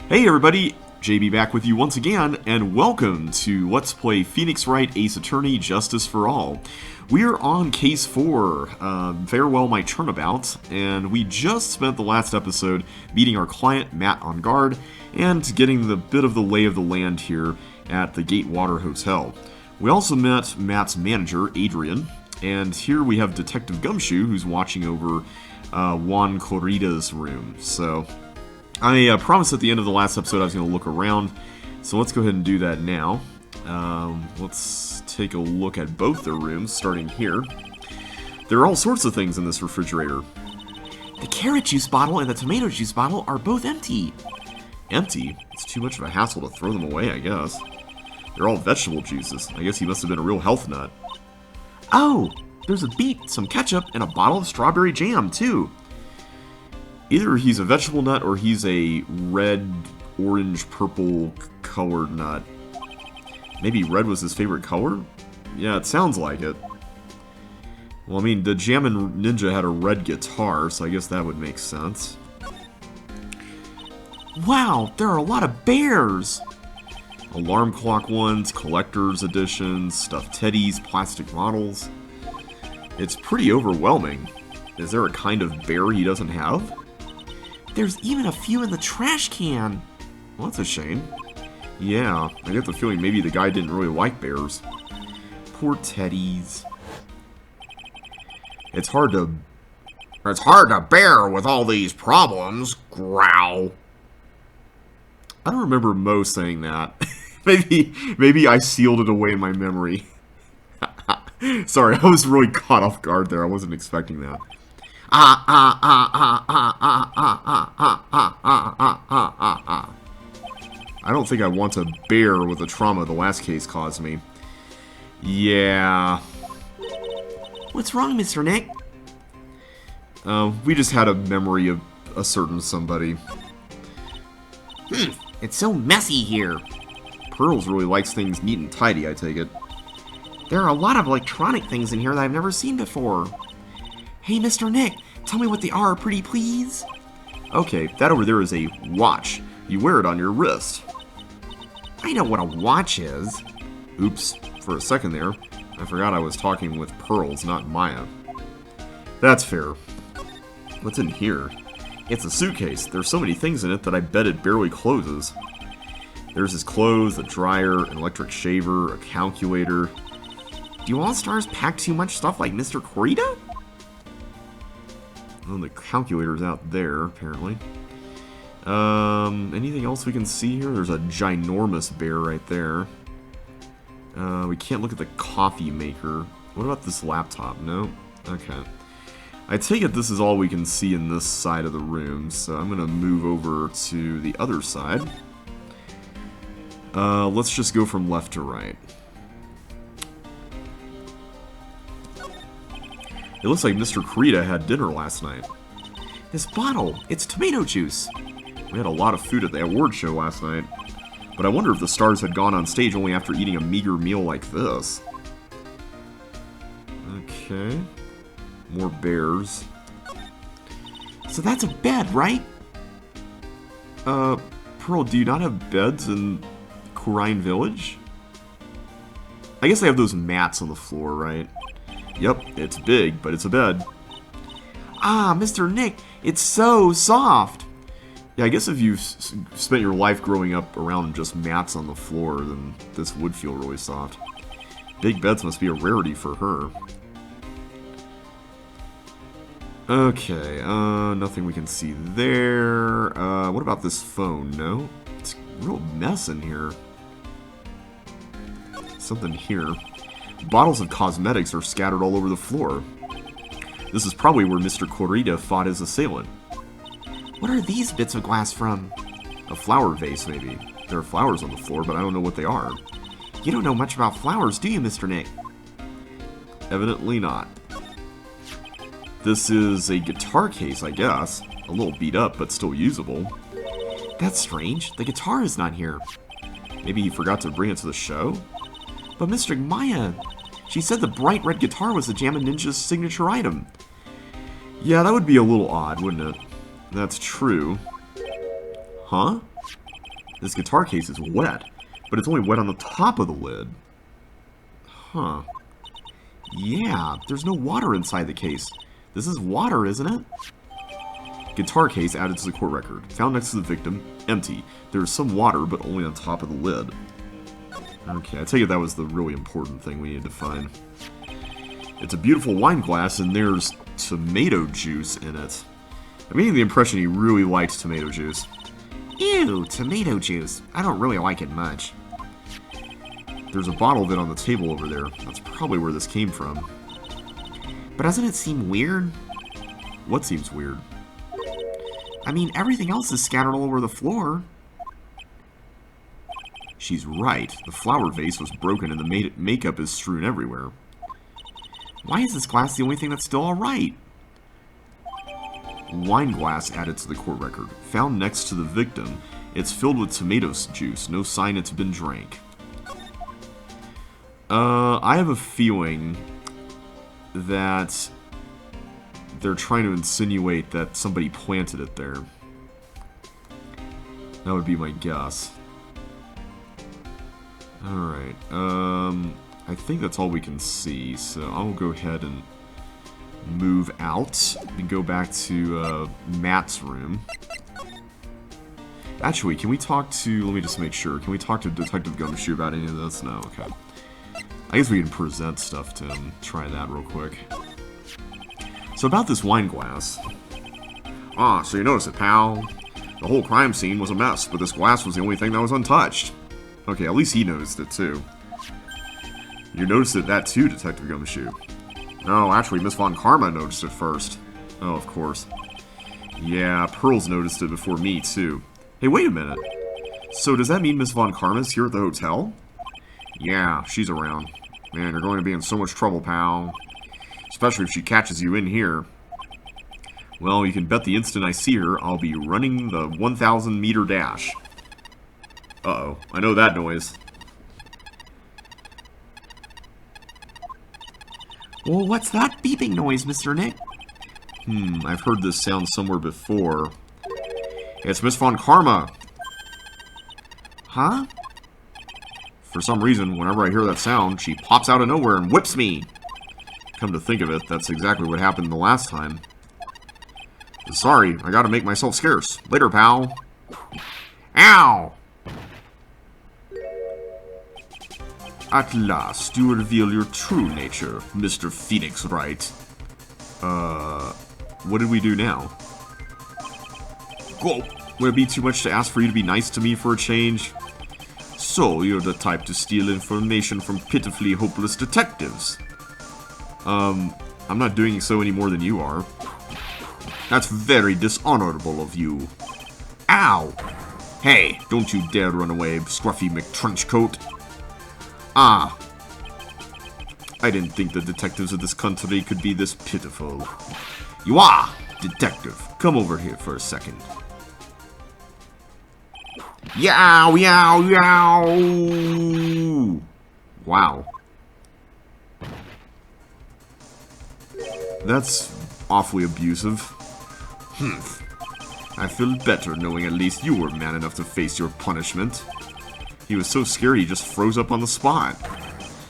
Hey everybody, JB back with you once again, and welcome to Let's Play Phoenix Wright Ace Attorney Justice for All. We're on Case 4, Farewell My Turnabout, and we just spent the last episode meeting our client, Matt, on guard, and getting the bit of the lay of the land here at the Gatewater Hotel. We also met Matt's manager, Adrian, and here we have Detective Gumshoe, who's watching over Juan Corrida's room, so I promised at the end of the last episode I was going to look around, so let's go ahead and do that now. Let's take a look at both their rooms, starting here. There are all sorts of things in this refrigerator. The carrot juice bottle and the tomato juice bottle are both empty. Empty? It's too much of a hassle to throw them away, I guess. They're all vegetable juices. I guess he must have been a real health nut. Oh, there's a beet, some ketchup, and a bottle of strawberry jam, too. Either he's a vegetable nut or he's a red, orange, purple colored nut. Maybe red was his favorite color? Yeah, it sounds like it. Well, I mean, the Jammin' Ninja had a red guitar, so I guess that would make sense. Wow, there are a lot of bears! Alarm clock ones, collector's editions, stuffed teddies, plastic models. It's pretty overwhelming. Is there a kind of bear he doesn't have? There's even a few in the trash can. Well, that's a shame. Yeah, I get the feeling maybe the guy didn't really like bears. Poor teddies. It's hard to bear with all these problems. Growl. I don't remember Mo saying that. maybe I sealed it away in my memory. Sorry, I was really caught off guard there. I wasn't expecting that. I don't think I want to bear with the trauma the last case caused me. Yeah. What's wrong, Mr. Nick? We just had a memory of a certain somebody. It's so messy here. Pearls really likes things neat and tidy, I take it. There are a lot of electronic things in here that I've never seen before. Hey, Mr. Nick, tell me what they are, pretty please. Okay, that over there is a watch. You wear it on your wrist. I know what a watch is. Oops, for a second there, I forgot I was talking with Pearls, not Maya. That's fair. What's in here? It's a suitcase. There's so many things in it that I bet it barely closes. There's his clothes, a dryer, an electric shaver, a calculator. Do All-Stars pack too much stuff like Mr. Corrida? Well, the calculator's out there, apparently. Anything else we can see here? There's a ginormous bear right there. We can't look at the coffee maker. What about this laptop? No? Okay. I take it this is all we can see in this side of the room, so I'm going to move over to the other side. Let's just go from left to right. It looks like Mr. Corrida had dinner last night. This bottle, it's tomato juice. We had a lot of food at the award show last night, but I wonder if the stars had gone on stage only after eating a meager meal like this. Okay. More bears. So that's a bed, right? Pearl, do you not have beds in Kurine Village? I guess they have those mats on the floor, right? Yep, it's big, but it's a bed. Ah, Mr. Nick, it's so soft. Yeah, I guess if you've spent your life growing up around just mats on the floor, then this would feel really soft. Big beds must be a rarity for her. Okay, nothing we can see there. What about this phone? No? It's a real mess in here. Something here. Bottles of cosmetics are scattered all over the floor. This is probably where Mr. Corrida fought his assailant. What are these bits of glass from? A flower vase, maybe. There are flowers on the floor, but I don't know what they are. You don't know much about flowers, do you, Mr. Nick? Evidently not. This is a guitar case, I guess. A little beat up, but still usable. That's strange. The guitar is not here. Maybe he forgot to bring it to the show? But Mr. Maya, she said the bright red guitar was the Jammin' Ninja's signature item. Yeah, that would be a little odd, wouldn't it? That's true. Huh? This guitar case is wet, but it's only wet on the top of the lid. Huh. Yeah, there's no water inside the case. This is water, isn't it? Guitar case added to the court record. Found next to the victim. Empty. There is some water, but only on top of the lid. Okay, I take it that was the really important thing we needed to find. It's a beautiful wine glass, and there's tomato juice in it. I'm getting the impression he really liked tomato juice. Ew, tomato juice. I don't really like it much. There's a bottle of it on the table over there. That's probably where this came from. But doesn't it seem weird? What seems weird? I mean, everything else is scattered all over the floor. She's right. The flower vase was broken and the makeup is strewn everywhere. Why is this glass the only thing that's still alright? Wine glass added to the court record. Found next to the victim. It's filled with tomato juice. No sign it's been drank. I have a feeling that they're trying to insinuate that somebody planted it there. That would be my guess. Alright, I think that's all we can see, so I'll go ahead and move out and go back to Matt's room. Actually, can we talk to, let me just make sure, can we talk to Detective Gumshoe about any of this? No, okay. I guess we can present stuff to him. Try that real quick. So about this wine glass. Ah, so you noticed it, pal. The whole crime scene was a mess, but this glass was the only thing that was untouched. Okay, at least he noticed it too. You noticed that too, Detective Gumshoe. No, actually, Miss Von Karma noticed it first. Oh, of course. Yeah, Pearl's noticed it before me too. Hey, wait a minute. So does that mean Miss Von Karma's here at the hotel? Yeah, she's around. Man, you're going to be in so much trouble, pal. Especially if she catches you in here. Well, you can bet the instant I see her, I'll be running the 1,000-meter dash. Uh-oh, I know that noise. Well, what's that beeping noise, Mr. Nick? I've heard this sound somewhere before. It's Miss Von Karma. Huh? For some reason, whenever I hear that sound, she pops out of nowhere and whips me. Come to think of it, that's exactly what happened the last time. Sorry, I gotta make myself scarce. Later, pal. Ow! At last, you reveal your true nature, Mr. Phoenix Wright. What did we do now? Go! Would it be too much to ask for you to be nice to me for a change? So, you're the type to steal information from pitifully hopeless detectives. I'm not doing so any more than you are. That's very dishonorable of you. Ow! Hey, don't you dare run away, Scruffy McTrenchcoat. Ah. I didn't think the detectives of this country could be this pitiful. You are! Detective, come over here for a second. Yow, yow, yow! Wow. That's awfully abusive. Humph. I feel better knowing at least you were man enough to face your punishment. He was so scared he just froze up on the spot.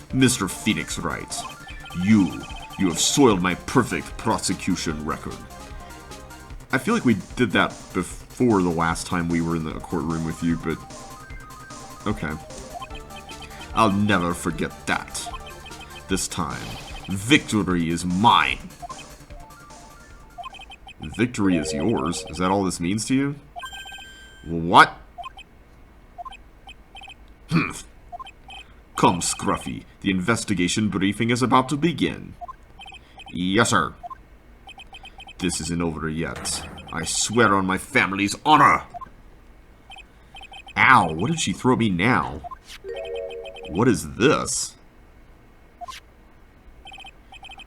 Mr. Phoenix Wright, you have soiled my perfect prosecution record. I feel like we did that before the last time we were in the courtroom with you, but... okay. I'll never forget that. This time, victory is mine. Victory is yours? Is that all this means to you? What? Come, Scruffy. The investigation briefing is about to begin. Yes, sir. This isn't over yet. I swear on my family's honor. Ow, what did she throw at me now? What is this?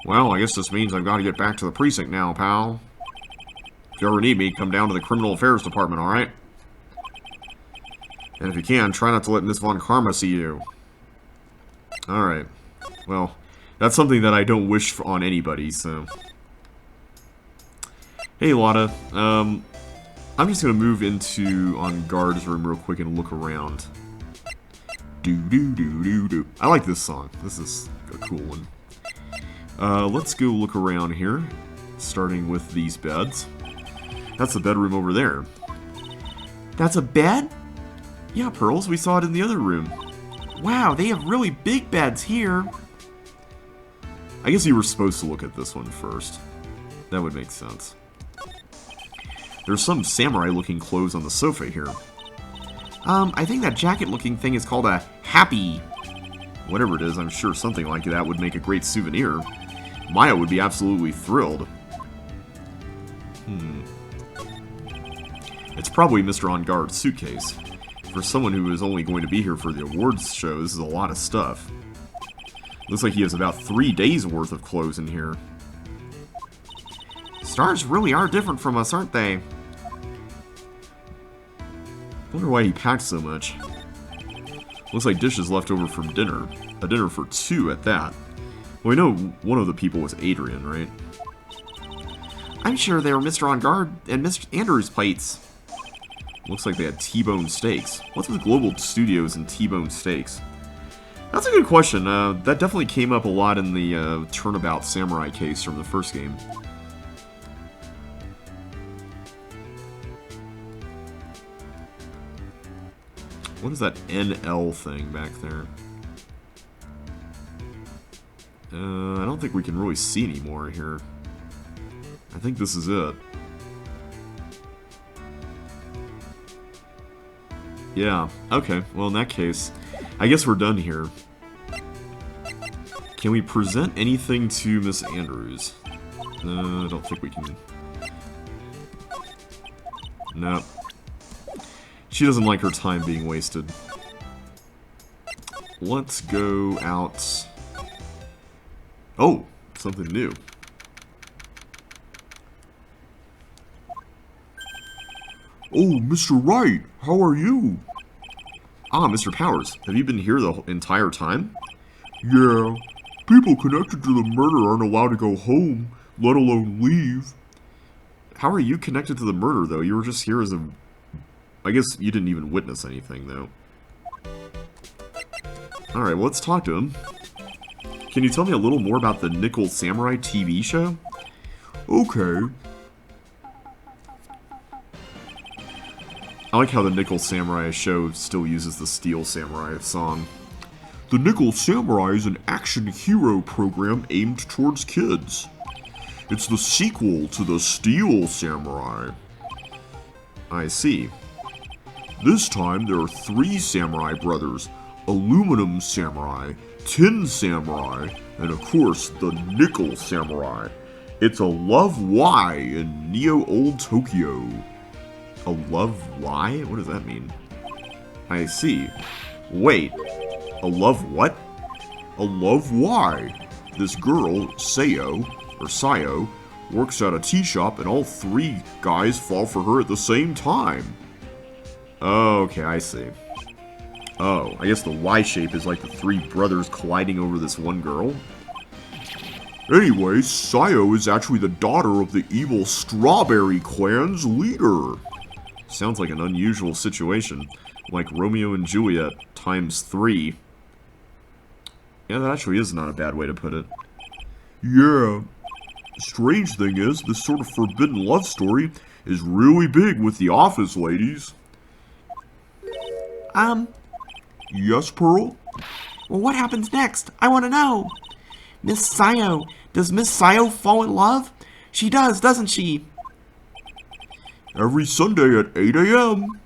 Well, I guess this means I've got to get back to the precinct now, pal. If you ever need me, come down to the Criminal Affairs Department, alright? And if you can, try not to let Miss Von Karma see you. Alright. Well, that's something that I don't wish on anybody, so... Hey, Lotta. I'm I'm just going to move into On Guard's room real quick and look around. Do-do-do-do-do. I like this song. This is a cool one. Let's go look around here, starting with these beds. That's the bedroom over there. That's a bed? Yeah, Pearls, we saw it in the other room. Wow, they have really big beds here. I guess you were supposed to look at this one first. That would make sense. There's some samurai-looking clothes on the sofa here. I think that jacket-looking thing is called a happy. Whatever it is, I'm sure something like that would make a great souvenir. Maya would be absolutely thrilled. It's probably Mr. On Guard's suitcase. For someone who is only going to be here for the awards show, this is a lot of stuff. Looks like he has about 3 days worth of clothes in here. Stars really are different from us, aren't they? Wonder why he packed so much. Looks like dishes left over from dinner. A dinner for 2 at that. Well, we know one of the people was Adrian, right? I'm sure they were Mr. On Guard and Mr. Andrews' plates. Looks like they had T-bone steaks. What's with Global Studios and T-bone steaks? That's a good question. That definitely came up a lot in the Turnabout Samurai case from the first game. What is that NL thing back there? I don't think we can really see any more here. I think this is it. Yeah, okay. Well, in that case, I guess we're done here. Can we present anything to Miss Andrews? I don't think we can. No. She doesn't like her time being wasted. Let's go out. Oh, something new. Oh, Mr. Wright, how are you? Ah, Mr. Powers, have you been here the entire time? Yeah, people connected to the murder aren't allowed to go home, let alone leave. How are you connected to the murder, though? You were just here as a... I guess you didn't even witness anything, though. Alright, well, let's talk to him. Can you tell me a little more about the Nickel Samurai TV show? Okay. I like how the Nickel Samurai show still uses the Steel Samurai song. The Nickel Samurai is an action hero program aimed towards kids. It's the sequel to the Steel Samurai. I see. This time there are 3 samurai brothers, Aluminum Samurai, Tin Samurai, and of course the Nickel Samurai. It's a love Y in Neo Old Tokyo. A love Y? What does that mean? I see. Wait. A love what? A love Y. This girl, Sayo, works at a tea shop and all 3 guys fall for her at the same time. Oh, okay, I see. Oh, I guess the Y shape is like the 3 brothers colliding over this one girl. Anyway, Sayo is actually the daughter of the evil Strawberry Clan's leader. Sounds like an unusual situation, like Romeo and Juliet times 3. Yeah, that actually is not a bad way to put it. Yeah. Strange thing is, this sort of forbidden love story is really big with the office ladies. Yes, Pearl? Well, what happens next? I want to know. Miss Sayo. Does Miss Sayo fall in love? She does, doesn't she? Every Sunday at 8 a.m.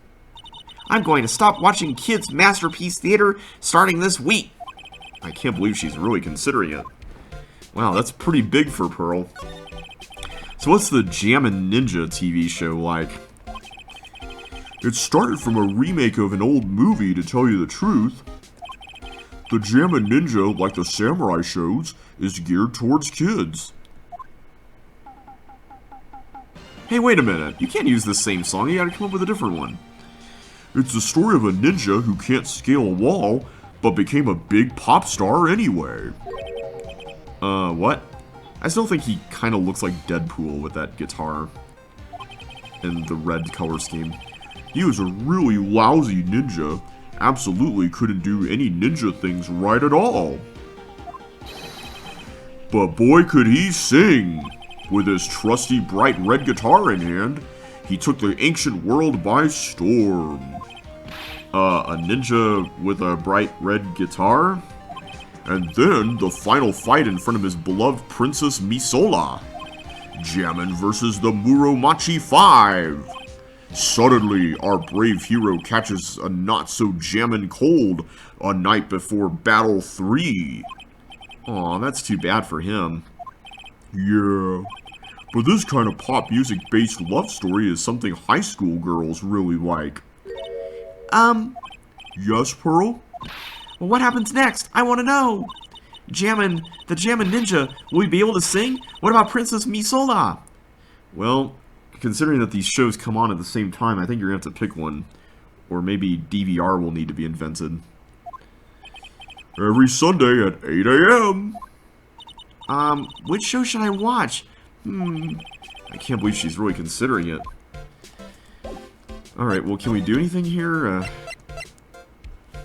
I'm going to stop watching Kids Masterpiece Theater starting this week. I can't believe she's really considering it. Wow, that's pretty big for Pearl. So what's the Jammin' Ninja TV show like? It started from a remake of an old movie, to tell you the truth. The Jammin' Ninja, like the samurai shows, is geared towards kids. Hey, wait a minute. You can't use the same song. You gotta come up with a different one. It's the story of a ninja who can't scale a wall, but became a big pop star anyway. What? I still think he kind of looks like Deadpool with that guitar. in the red color scheme. He was a really lousy ninja. Absolutely couldn't do any ninja things right at all. But boy could he sing! With his trusty bright red guitar in hand, he took the ancient world by storm. A ninja with a bright red guitar? And then the final fight in front of his beloved Princess Misola. Jammin' versus the Muromachi 5. Suddenly, our brave hero catches a not-so-jammin' cold a night before Battle 3. Aw, that's too bad for him. Yeah, but this kind of pop music-based love story is something high school girls really like. Yes, Pearl? Well, what happens next? I want to know. The Jammin' Ninja, will we be able to sing? What about Princess Misola? Well, considering that these shows come on at the same time, I think you're going to have to pick one. Or maybe DVR will need to be invented. Every Sunday at 8 a.m. Which show should I watch? I can't believe she's really considering it. Alright, well, can we do anything here?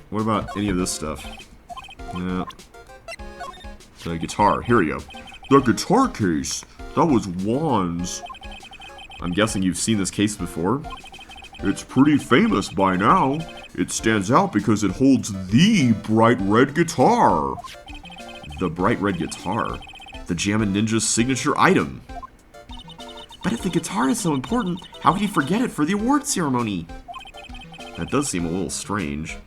What about any of this stuff? Yeah. The guitar. Here we go. The guitar case. That was Juan's. I'm guessing you've seen this case before. It's pretty famous by now. It stands out because it holds the bright red guitar. The bright red guitar. The Jammin' Ninja's signature item. But if the guitar is so important, how could he forget it for the award ceremony? That does seem a little strange.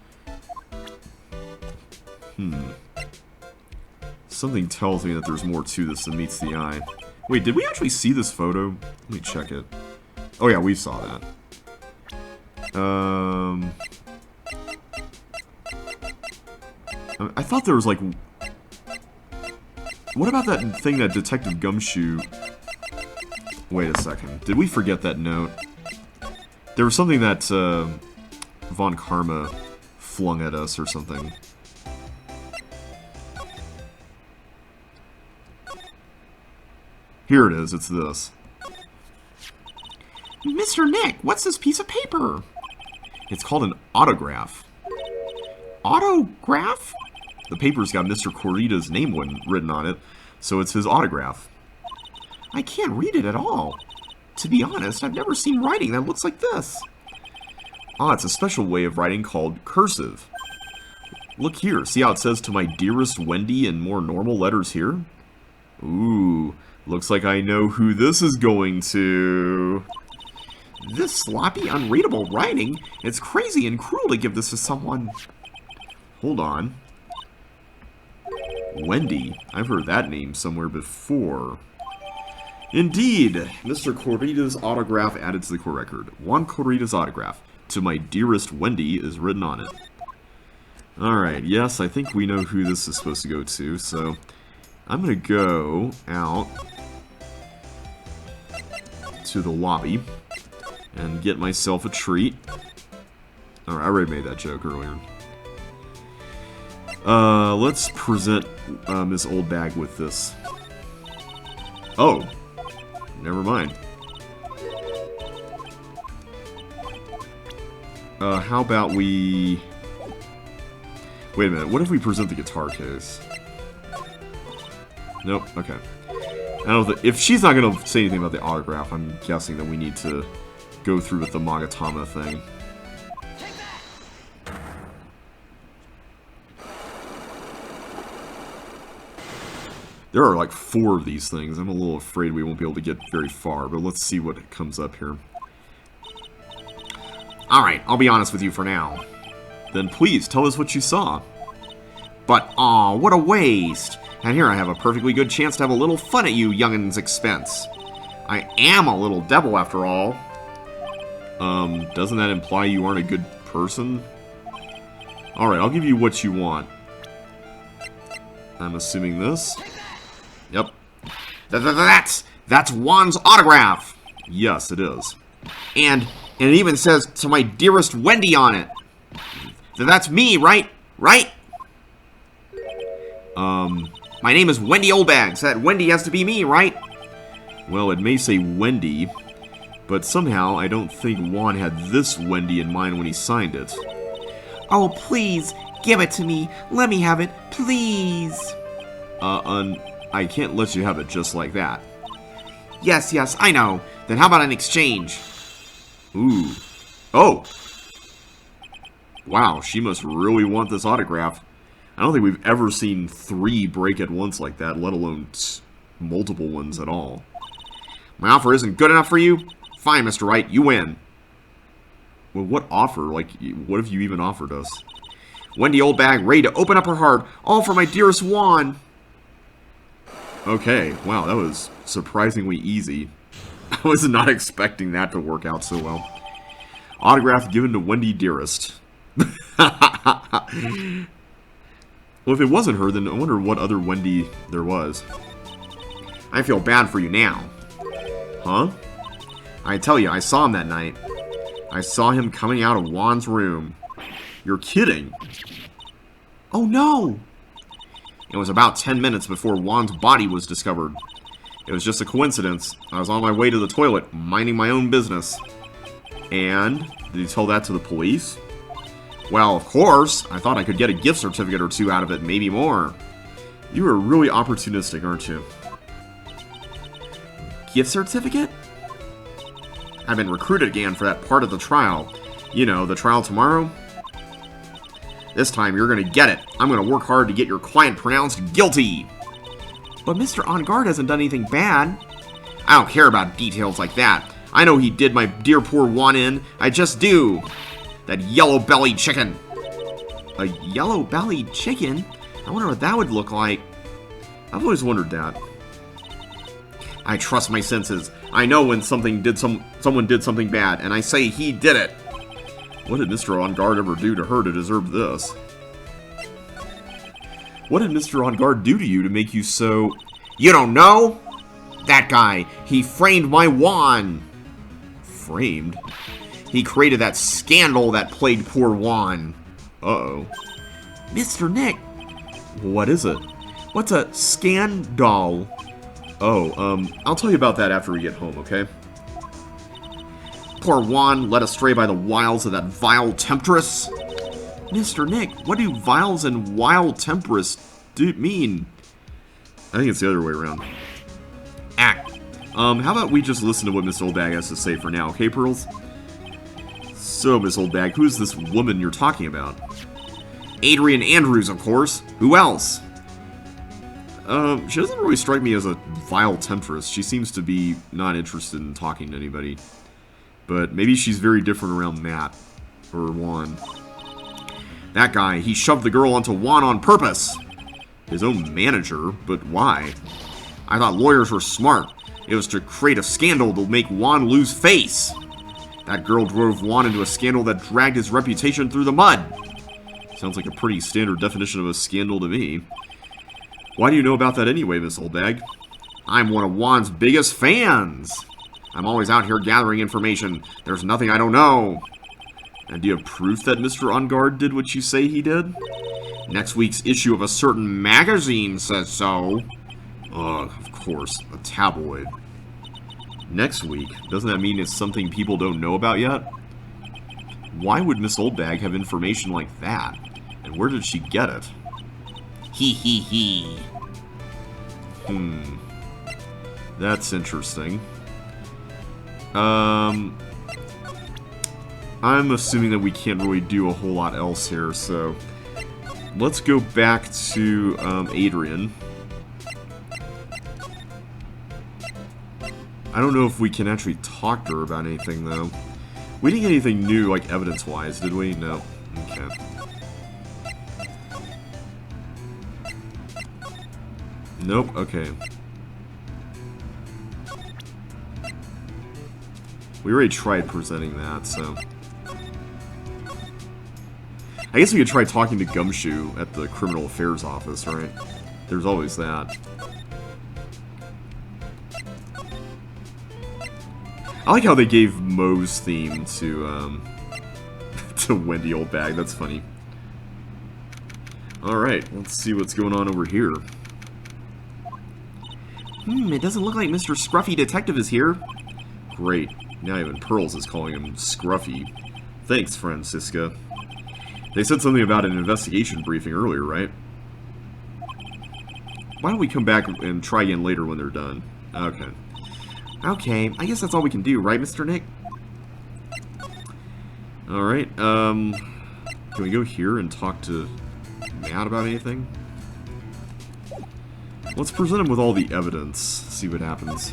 Something tells me that there's more to this than meets the eye. Wait, did we actually see this photo? Let me check it. Oh yeah, we saw that. I thought there was like... What about that thing that Detective Gumshoe... Wait a second. Did we forget that note? There was something that Von Karma flung at us or something. Here it is. It's this. Mr. Nick, what's this piece of paper? It's called an autograph. Autograph? The paper's got Mr. Corrida's name written on it, so it's his autograph. I can't read it at all. To be honest, I've never seen writing that looks like this. Ah, it's a special way of writing called cursive. Look here, see how it says "To my dearest Wendy" in more normal letters here? Ooh, looks like I know who this is going to. This sloppy, unreadable writing? It's crazy and cruel to give this to someone. Hold on. Wendy. I've heard that name somewhere before. Indeed, Mr. Corrida's autograph added to the court record. Juan Corrida's autograph. To my dearest Wendy is written on it. Alright, yes, I think we know who this is supposed to go to, so I'm going to go out to the lobby and get myself a treat. Alright, I already made that joke earlier. Let's present Miss Oldbag with this. Oh, never mind. How about we... Wait a minute, what if we present the guitar case? Nope, okay. I don't know if she's not going to say anything about the autograph, I'm guessing that we need to go through with the Magatama thing. There are like 4 of these things. I'm a little afraid we won't be able to get very far, but let's see what comes up here. Alright, I'll be honest with you for now. Then please, tell us what you saw. But, aw, what a waste. And here I have a perfectly good chance to have a little fun at you young'un's expense. I am a little devil after all. Doesn't that imply you aren't a good person? Alright, I'll give you what you want. I'm assuming this. Yep. That's Juan's autograph. Yes, it is. And it even says "To my dearest Wendy" on it. That's me, right? Right? My name is Wendy Oldbag, so that Wendy has to be me, right? Well, it may say Wendy, But somehow, I don't think Juan had this Wendy in mind when he signed it. Oh, please, give it to me. Let me have it, please. I can't let you have it just like that. Yes, I know. Then how about an exchange? Ooh. Oh! Wow, she must really want this autograph. I don't think we've ever seen 3 break at once like that, let alone multiple ones at all. My offer isn't good enough for you? Fine, Mr. Wright, you win. Well, what offer? Like, what have you even offered us? Wendy Oldbag, ready to open up her heart, all for my dearest Juan. Okay, wow, that was surprisingly easy. I was not expecting that to work out so well. Autograph given to Wendy Dearest. Well, if it wasn't her, then I wonder what other Wendy there was. I feel bad for you now. Huh? I tell you, I saw him that night. I saw him coming out of Juan's room. You're kidding. Oh no! It was about 10 minutes before Juan's body was discovered. It was just a coincidence. I was on my way to the toilet, minding my own business. And? Did you tell that to the police? Well, of course. I thought I could get a gift certificate or 2 out of it, maybe more. You are really opportunistic, aren't you? Gift certificate? I've been recruited again for that part of the trial. You know, the trial tomorrow. This time you're gonna get it. I'm gonna work hard to get your client pronounced guilty. But Mr. On Guard hasn't done anything bad. I don't care about details like that. I know he did my dear poor Juan in. I just do. That yellow-bellied chicken. A yellow-bellied chicken? I wonder what that would look like. I've always wondered that. I trust my senses. I know when someone did something bad, and I say he did it. What did Mr. On Guard ever do to her to deserve this? What did Mr. On Guard do to you to make you so... You don't know? That guy, he framed my Juan. Framed? He created that scandal that plagued poor Juan. Uh-oh. Mr. Nick. What is it? What's a scandal? Oh, I'll tell you about that after we get home, okay? Poor Juan, led astray by the wiles of that vile temptress. Mr. Nick, what do viles and wild temperance mean? I think it's the other way around. How about we just listen to what Miss Oldbag has to say for now, okay, Pearls? So, Miss Oldbag, who's this woman you're talking about? Adrian Andrews, of course. Who else? She doesn't really strike me as a vile temptress. She seems to be not interested in talking to anybody. But maybe she's very different around Matt. Or Juan. That guy, he shoved the girl onto Juan on purpose. His own manager? But why? I thought lawyers were smart. It was to create a scandal to make Juan lose face. That girl drove Juan into a scandal that dragged his reputation through the mud. Sounds like a pretty standard definition of a scandal to me. Why do you know about that anyway, Miss Oldbag? I'm one of Juan's biggest fans. I'm always out here gathering information. There's nothing I don't know. And do you have proof that Mr. On Guard did what you say he did? Next week's issue of a certain magazine says so. Ugh, of course. A tabloid. Next week? Doesn't that mean it's something people don't know about yet? Why would Miss Oldbag have information like that? And where did she get it? He. That's interesting. I'm assuming that we can't really do a whole lot else here, so let's go back to Adrian. I don't know if we can actually talk to her about anything, though. We didn't get anything new, like, evidence-wise, did we? No. Okay. Nope, okay. We already tried presenting that, so... I guess we could try talking to Gumshoe at the Criminal Affairs office, right? There's always that. I like how they gave Moe's theme to, to Wendy Oldbag. That's funny. Alright, let's see what's going on over here. It doesn't look like Mr. Scruffy Detective is here. Great. Now even Pearls is calling him Scruffy. Thanks, Francisca. They said something about an investigation briefing earlier, right? Why don't we come back and try again later when they're done? Okay. Okay, I guess that's all we can do, right, Mr. Nick? Alright, can we go here and talk to Matt about anything? Let's present him with all the evidence, see what happens.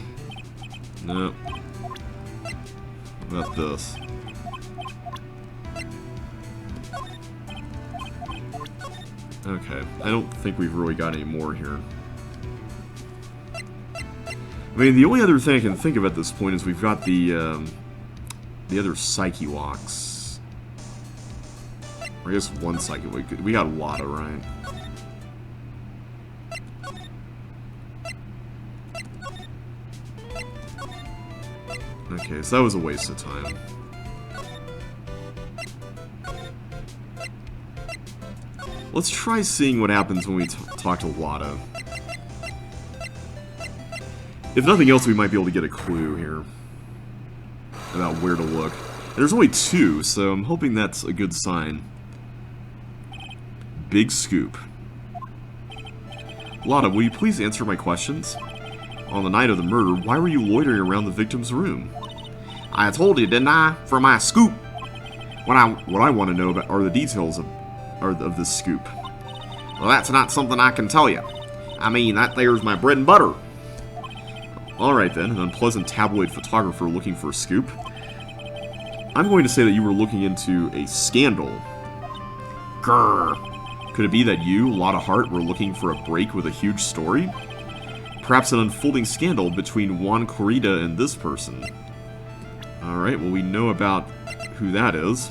No. What about this? Okay, I don't think we've really got any more here. I mean, the only other thing I can think of at this point is we've got the other Psyche Walks. Or I guess one Psyche Walk. We got Wada, right? Okay, so that was a waste of time. Let's try seeing what happens when we talk to Wada. If nothing else, we might be able to get a clue here about where to look. There's only 2, so I'm hoping that's a good sign. Big scoop. Wada, will you please answer my questions? On the night of the murder, why were you loitering around the victim's room? I told you, didn't I? For my scoop. What I want to know about are the details of this scoop. Well, that's not something I can tell you. I mean, that there's my bread and butter. Alright then, an unpleasant tabloid photographer looking for a scoop. I'm going to say that you were looking into a scandal. Grrr. Could it be that you, Lotta Hart, were looking for a break with a huge story? Perhaps an unfolding scandal between Juan Corrida and this person. Alright, well we know about who that is.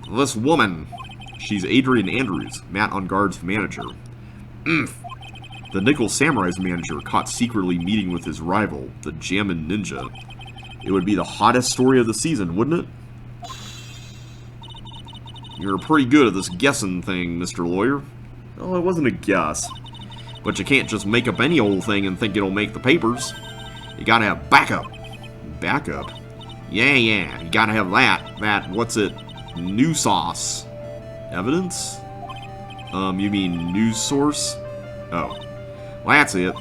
This woman. She's Adrian Andrews, Matt on Guard's manager. The Nickel Samurai's manager caught secretly meeting with his rival, the Jammin' Ninja. It would be the hottest story of the season, wouldn't it? You're pretty good at this guessing thing, Mr. Lawyer. Oh, it wasn't a guess. But you can't just make up any old thing and think it'll make the papers. You gotta have backup. Backup? Yeah, you gotta have that, what's it, new sauce. Evidence? You mean news source? Oh. Well, that's it.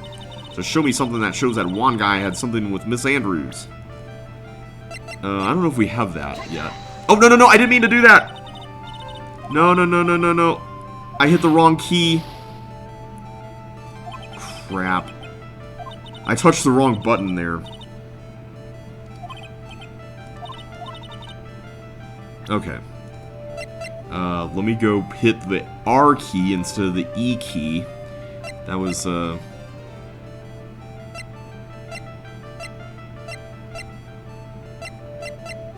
Just show me something that shows that one guy had something with Miss Andrews. I don't know if we have that yet. Oh, no, I didn't mean to do that! No. I hit the wrong key. Crap. I touched the wrong button there. Okay. Let me go hit the R key instead of the E key. That was, I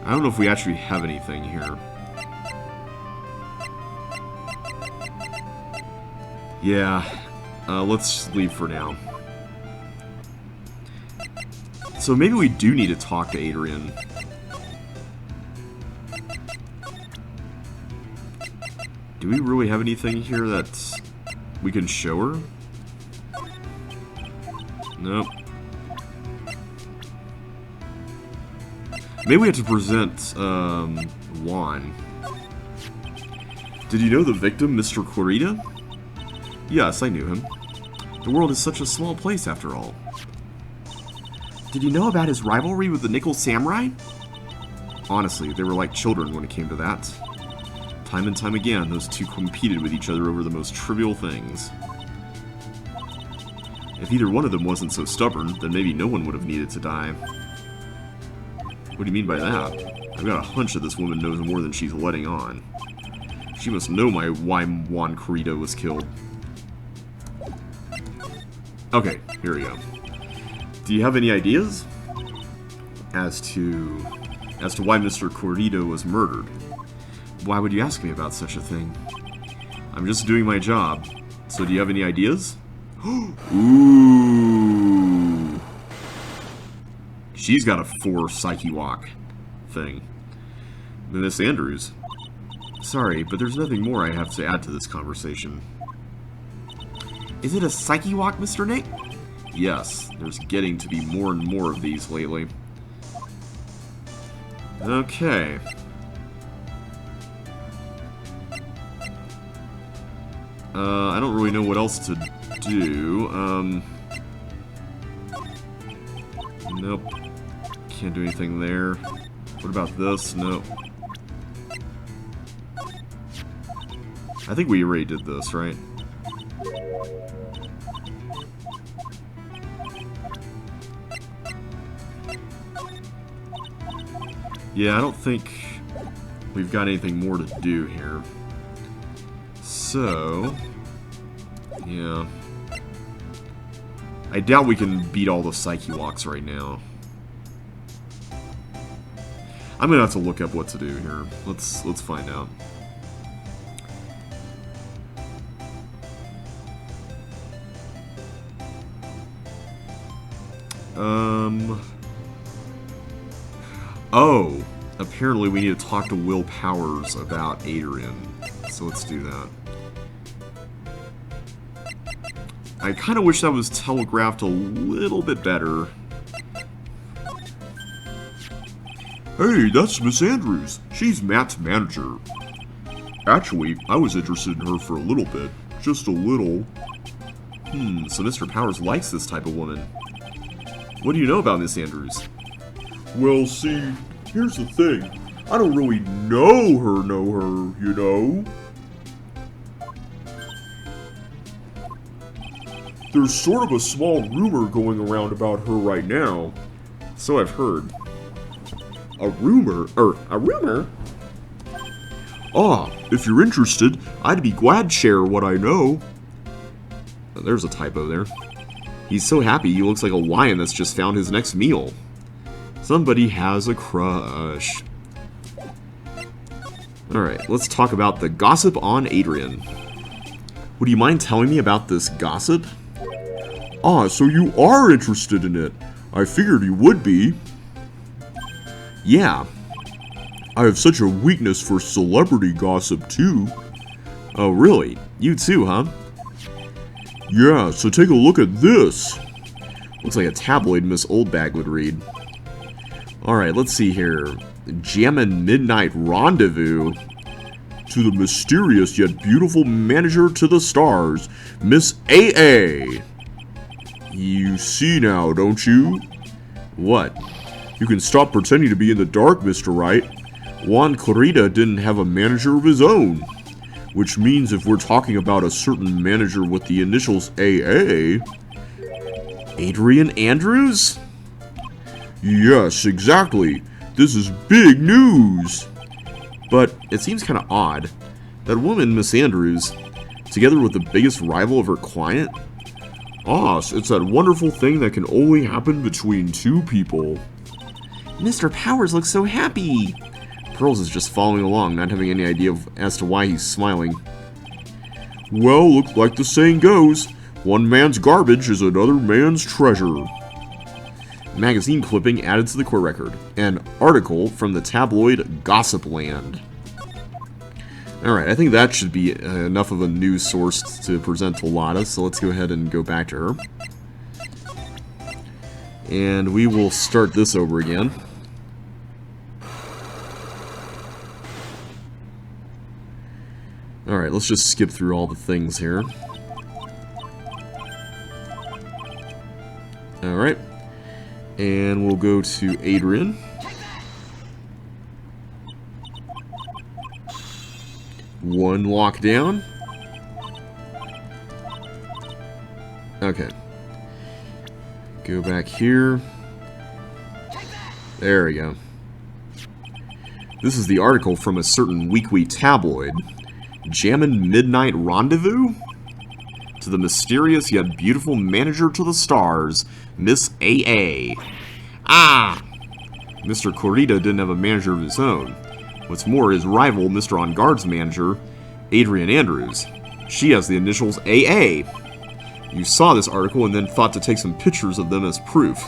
don't know if we actually have anything here. Yeah, let's leave for now. So maybe we do need to talk to Adrian. Do we really have anything here that we can show her? Nope. Maybe we have to present, Juan. Did you know the victim, Mr. Corrida? Yes, I knew him. The world is such a small place, after all. Did you know about his rivalry with the Nickel Samurai? Honestly, they were like children when it came to that. Time and time again, those two competed with each other over the most trivial things. If either one of them wasn't so stubborn, then maybe no one would have needed to die. What do you mean by that? I've got a hunch that this woman knows more than she's letting on. She must know why Juan Corrida was killed. Okay, here we go. Do you have any ideas as to why Mr. Corrida was murdered? Why would you ask me about such a thing? I'm just doing my job. So do you have any ideas? Ooh. She's got a 4 Psyche Walk thing. Miss Andrews. Sorry, but there's nothing more I have to add to this conversation. Is it a Psyche Walk, Mr. Nick? Yes, there's getting to be more and more of these lately. Okay. I don't really know what else to do. Nope. Can't do anything there. What about this? Nope. I think we already did this, right? Yeah, I don't think we've got anything more to do here. So, yeah. I doubt we can beat all the Psyche Walks right now. I'm gonna have to look up what to do here. Let's find out. Oh, apparently we need to talk to Will Powers about Adrian. So let's do that. I kind of wish that was telegraphed a little bit better. Hey, that's Miss Andrews. She's Matt's manager. Actually, I was interested in her for a little bit. Just a little. So Mr. Powers likes this type of woman. What do you know about Miss Andrews? Well, see, here's the thing. I don't really know her, you know? There's sort of a small rumor going around about her right now. So I've heard. A rumor? A rumor? Ah, if you're interested, I'd be glad to share what I know. There's a typo there. He's so happy he looks like a lion that's just found his next meal. Somebody has a crush. Alright, let's talk about the gossip on Adrian. Would you mind telling me about this gossip? Ah, so you are interested in it. I figured you would be. Yeah. I have such a weakness for celebrity gossip, too. Oh, really? You too, huh? Yeah, so take a look at this. Looks like a tabloid Miss Oldbag would read. Alright, let's see here. Jammin' Midnight Rendezvous. To the mysterious yet beautiful manager to the stars, Miss AA. You see now, don't you? What? You can stop pretending to be in the dark, Mr. Wright. Juan Corrida didn't have a manager of his own. Which means if we're talking about a certain manager with the initials AA... Adrian Andrews? Yes, exactly. This is big news. But it seems kind of odd. That woman, Miss Andrews, together with the biggest rival of her client? Ah, it's that wonderful thing that can only happen between two people. Mr. Powers looks so happy. Pearls is just following along, not having any idea as to why he's smiling. Well, looks like the saying goes, one man's garbage is another man's treasure. Magazine clipping added to the court record. An article from the tabloid Gossipland. Alright, I think that should be enough of a news source to present to Lotta, so let's go ahead and go back to her. And we will start this over again. Alright, let's just skip through all the things here. Alright. And we'll go to Adrian. One lockdown. Okay. Go back here. There we go. This is the article from a certain weekly tabloid. Jammin' Midnight Rendezvous? To the mysterious yet beautiful manager to the stars, Miss AA. Ah! Mr. Corrida didn't have a manager of his own. What's more, his rival, Mr. On Guard's manager, Adrian Andrews. She has the initials AA. You saw this article and then thought to take some pictures of them as proof.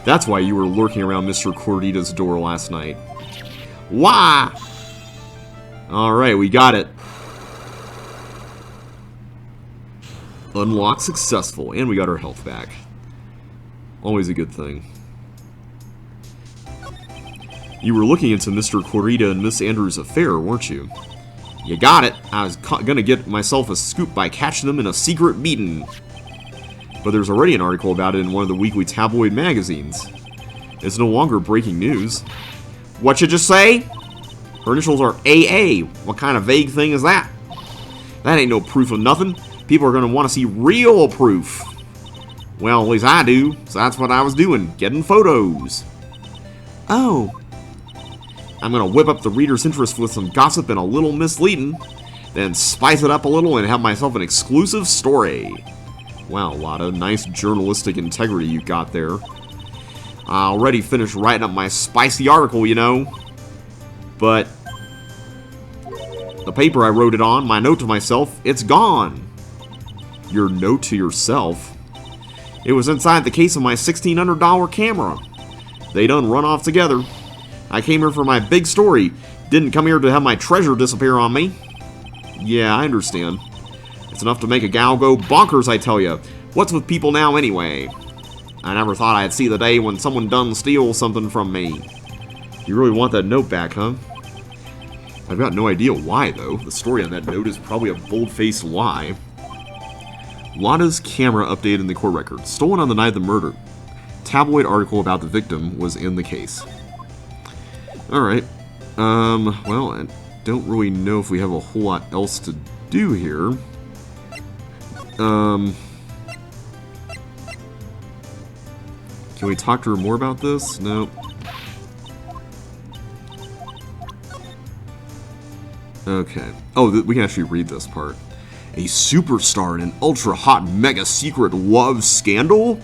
That's why you were lurking around Mr. Corrida's door last night. Wah! Alright, we got it. Unlock successful, and we got our health back. Always a good thing. You were looking into Mr. Corrida and Miss Andrews' affair, weren't you? You got it. I was gonna get myself a scoop by catching them in a secret meeting. But there's already an article about it in one of the weekly tabloid magazines. It's no longer breaking news. What you just say? Her initials are AA. What kind of vague thing is that? That ain't no proof of nothing. People are gonna want to see real proof. Well, at least I do, so that's what I was doing, getting photos. Oh. I'm gonna whip up the reader's interest with some gossip and a little misleading, then spice it up a little and have myself an exclusive story. Wow, Lotta, nice journalistic integrity you got there. I already finished writing up my spicy article, you know. But the paper I wrote it on, my note to myself, it's gone. Your note to yourself? It was inside the case of my $1,600 camera. They done run off together. I came here for my big story. Didn't come here to have my treasure disappear on me. Yeah, I understand. It's enough to make a gal go bonkers, I tell you. What's with people now anyway? I never thought I'd see the day when someone done steal something from me. You really want that note back, huh? I've got no idea why, though. The story on that note is probably a bold-faced lie. Lotta's camera updated in the court record. Stolen on the night of the murder. Tabloid article about the victim was in the case. Alright. Well, I don't really know if we have a whole lot else to do here. Can we talk to her more about this? No. Okay. Oh, we can actually read this part. A superstar in an ultra-hot mega-secret love scandal?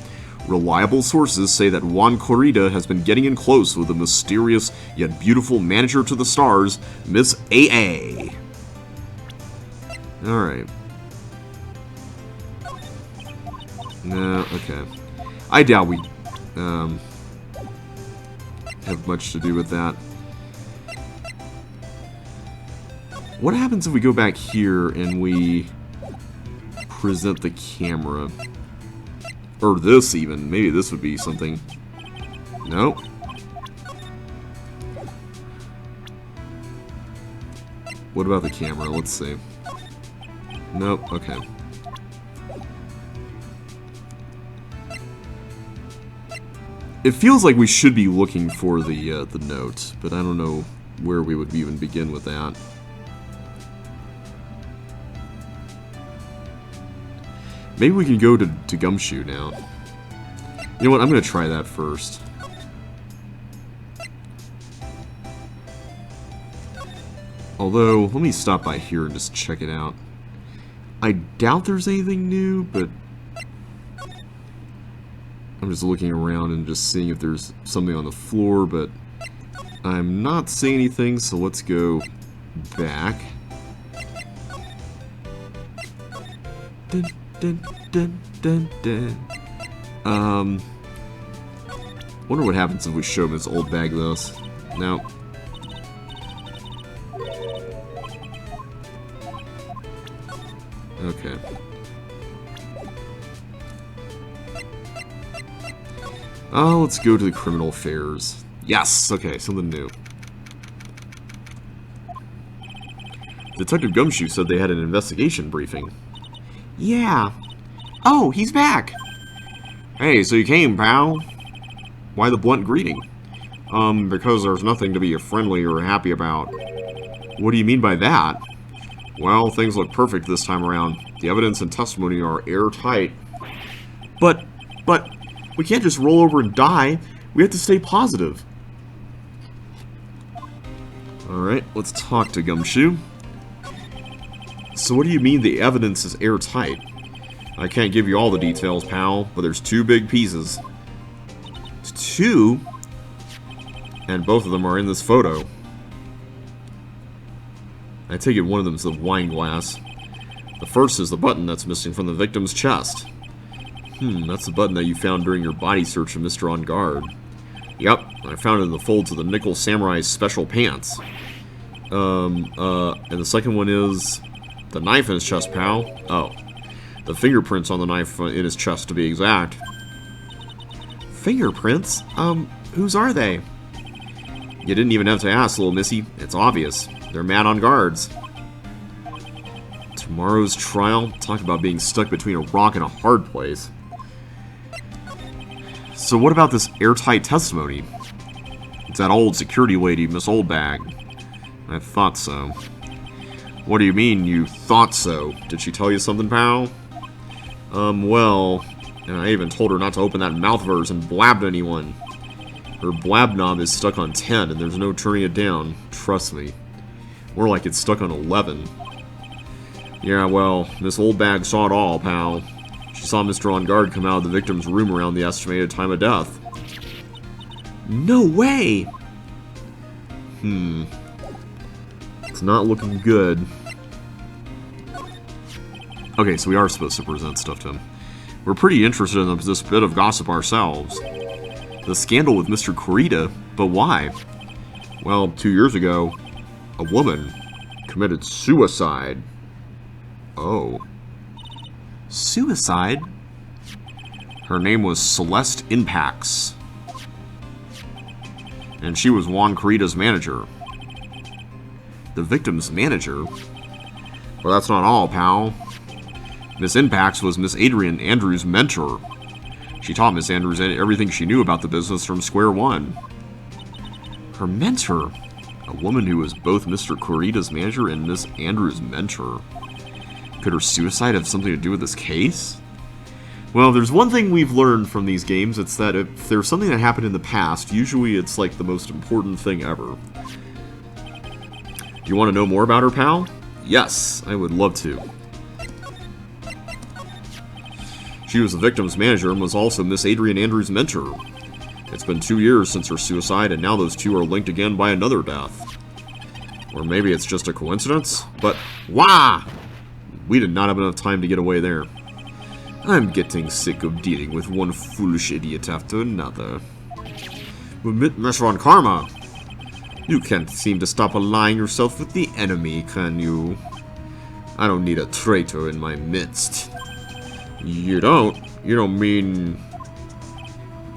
Reliable sources say that Juan Corrida has been getting in close with the mysterious yet beautiful manager to the stars, Miss AA. Alright. No, okay. I doubt we have much to do with that. What happens if we go back here and we present the camera? Or this even. Maybe this would be something. Nope. What about the camera? Let's see. Nope. Okay. It feels like we should be looking for the note, but I don't know where we would even begin with that. Maybe we can go to Gumshoe now. You know what? I'm going to try that first. Although, let me stop by here and just check it out. I doubt there's anything new, but I'm just looking around and just seeing if there's something on the floor, but I'm not seeing anything, so let's go back. Dun, dun, dun, dun, dun. Wonder what happens if we show him his old bag of this. No. Okay. Oh, let's go to the criminal affairs. Yes! Okay, something new. Detective Gumshoe said they had an investigation briefing. Yeah. Oh, he's back! Hey, so you came, pal. Why the blunt greeting? Because there's nothing to be friendly or happy about. What do you mean by that? Well, things look perfect this time around. The evidence and testimony are airtight. But, we can't just roll over and die. We have to stay positive. Alright, let's talk to Gumshoe. So what do you mean the evidence is airtight? I can't give you all the details, pal, but there's two big pieces. Two? And both of them are in this photo. I take it one of them is the wine glass. The first is the button that's missing from the victim's chest. That's the button that you found during your body search of Mr. On Guard. Yep, I found it in the folds of the Nickel Samurai's special pants. And the second one is the knife in his chest, pal. Oh, the fingerprints on the knife in his chest, to be exact. Fingerprints? Whose are they? You didn't even have to ask, little missy. It's obvious. They're mad on guards. Tomorrow's trial? Talk about being stuck between a rock and a hard place. So what about this airtight testimony? It's that old security lady, Miss Oldbag. I thought so. What do you mean, you thought so? Did she tell you something, pal? Well, and I even told her not to open that mouth of hers and blab to anyone. Her blab knob is stuck on 10, and there's no turning it down. Trust me. More like it's stuck on 11. Yeah, well, Miss Oldbag saw it all, pal. She saw Mr. On Guard come out of the victim's room around the estimated time of death. No way! It's not looking good. Okay, so we are supposed to present stuff to him. We're pretty interested in this bit of gossip ourselves. The scandal with Mr. Corrida, but why? Well, 2 years ago, a woman committed suicide. Oh. Suicide? Her name was Celeste Impax. And she was Juan Corrida's manager. The victim's manager? Well, that's not all, pal. Miss Impax was Miss Adrian Andrews' mentor. She taught Miss Andrews everything she knew about the business from square one. Her mentor? A woman who was both Mr. Corrida's manager and Miss Andrews' mentor. Could her suicide have something to do with this case? Well, there's one thing we've learned from these games, it's that if there's something that happened in the past, usually it's like the most important thing ever. You want to know more about her, pal? Yes, I would love to. She was the victim's manager and was also Miss Adrian Andrews' mentor. It's been 2 years since her suicide, and now those two are linked again by another death. Or maybe it's just a coincidence, but wah! We did not have enough time to get away there. I'm getting sick of dealing with one foolish idiot after another. Miss Von Karma, you can't seem to stop allying yourself with the enemy, can you? I don't need a traitor in my midst. You don't? You don't mean...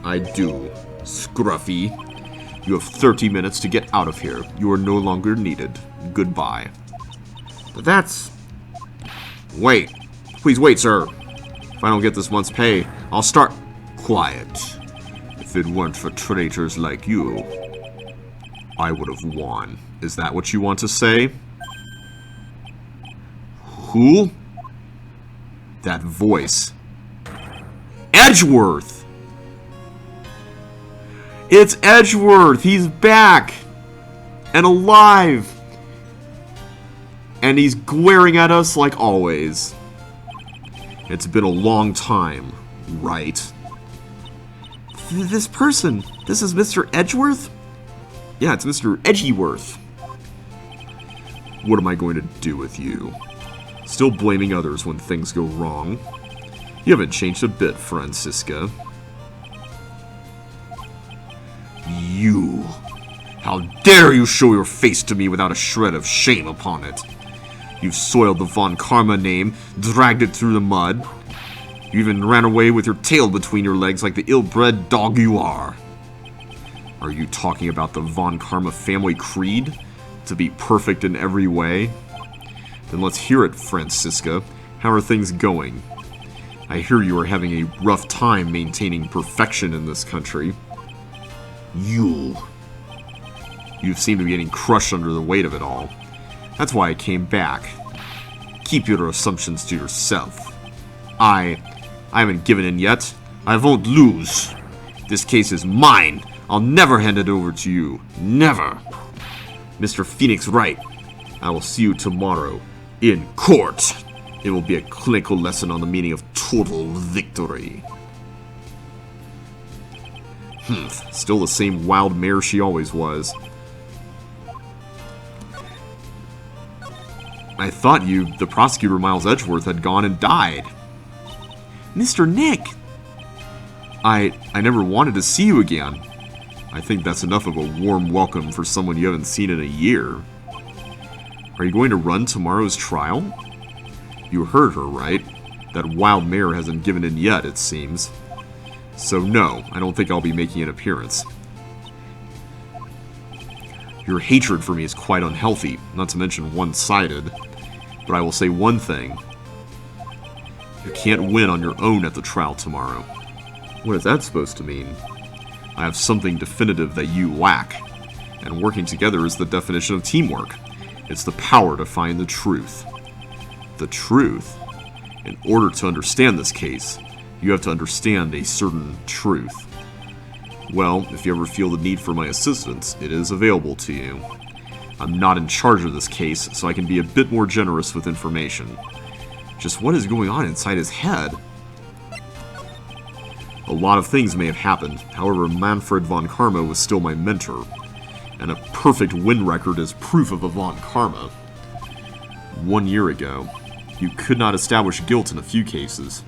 I do. Scruffy. You have 30 minutes to get out of here. You are no longer needed. Goodbye. But that's... Wait. Please wait, sir. If I don't get this month's pay, I'll start... Quiet. If it weren't for traitors like you, I would have won. Is that what you want to say? Who? That voice. Edgeworth! It's Edgeworth! He's back! And alive! And he's glaring at us like always. It's been a long time, right? This person, this is Mr. Edgeworth? Yeah, it's Mr. Edgeworth. What am I going to do with you? Still blaming others when things go wrong. You haven't changed a bit, Francisca. You! How dare you show your face to me without a shred of shame upon it? You've soiled the Von Karma name, dragged it through the mud. You even ran away with your tail between your legs like the ill-bred dog you are. Are you talking about the Von Karma family creed? To be perfect in every way? Then let's hear it, Francisca. How are things going? I hear you are having a rough time maintaining perfection in this country. You seem to be getting crushed under the weight of it all. That's why I came back. Keep your assumptions to yourself. I haven't given in yet. I won't lose. This case is mine. I'll never hand it over to you. Never. Mr. Phoenix Wright, I will see you tomorrow in court. It will be a clinical lesson on the meaning of total victory. Still the same wild mare she always was. I thought the prosecutor Miles Edgeworth, had gone and died. Mr. Nick! I never wanted to see you again. I think that's enough of a warm welcome for someone you haven't seen in a year. Are you going to run tomorrow's trial? You heard her, right? That wild mare hasn't given in yet, it seems. So no, I don't think I'll be making an appearance. Your hatred for me is quite unhealthy, not to mention one-sided. But I will say one thing. You can't win on your own at the trial tomorrow. What is that supposed to mean? I have something definitive that you lack. And working together is the definition of teamwork. It's the power to find the truth. The truth? In order to understand this case, you have to understand a certain truth. Well, if you ever feel the need for my assistance, it is available to you. I'm not in charge of this case, so I can be a bit more generous with information. Just what is going on inside his head? A lot of things may have happened, however, Manfred von Karma was still my mentor. And a perfect win record is proof of a von Karma. 1 year ago, you could not establish guilt in a few cases.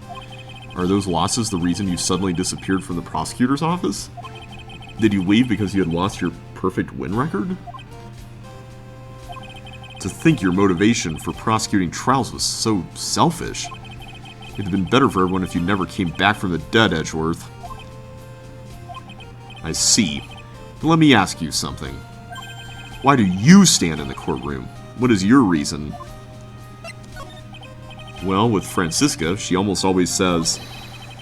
Are those losses the reason you suddenly disappeared from the prosecutor's office? Did you leave because you had lost your perfect win record? To think your motivation for prosecuting trials was so selfish. It'd have been better for everyone if you never came back from the dead, Edgeworth. I see. Let me ask you something. Why do you stand in the courtroom? What is your reason? Well, with Francisca, she almost always says,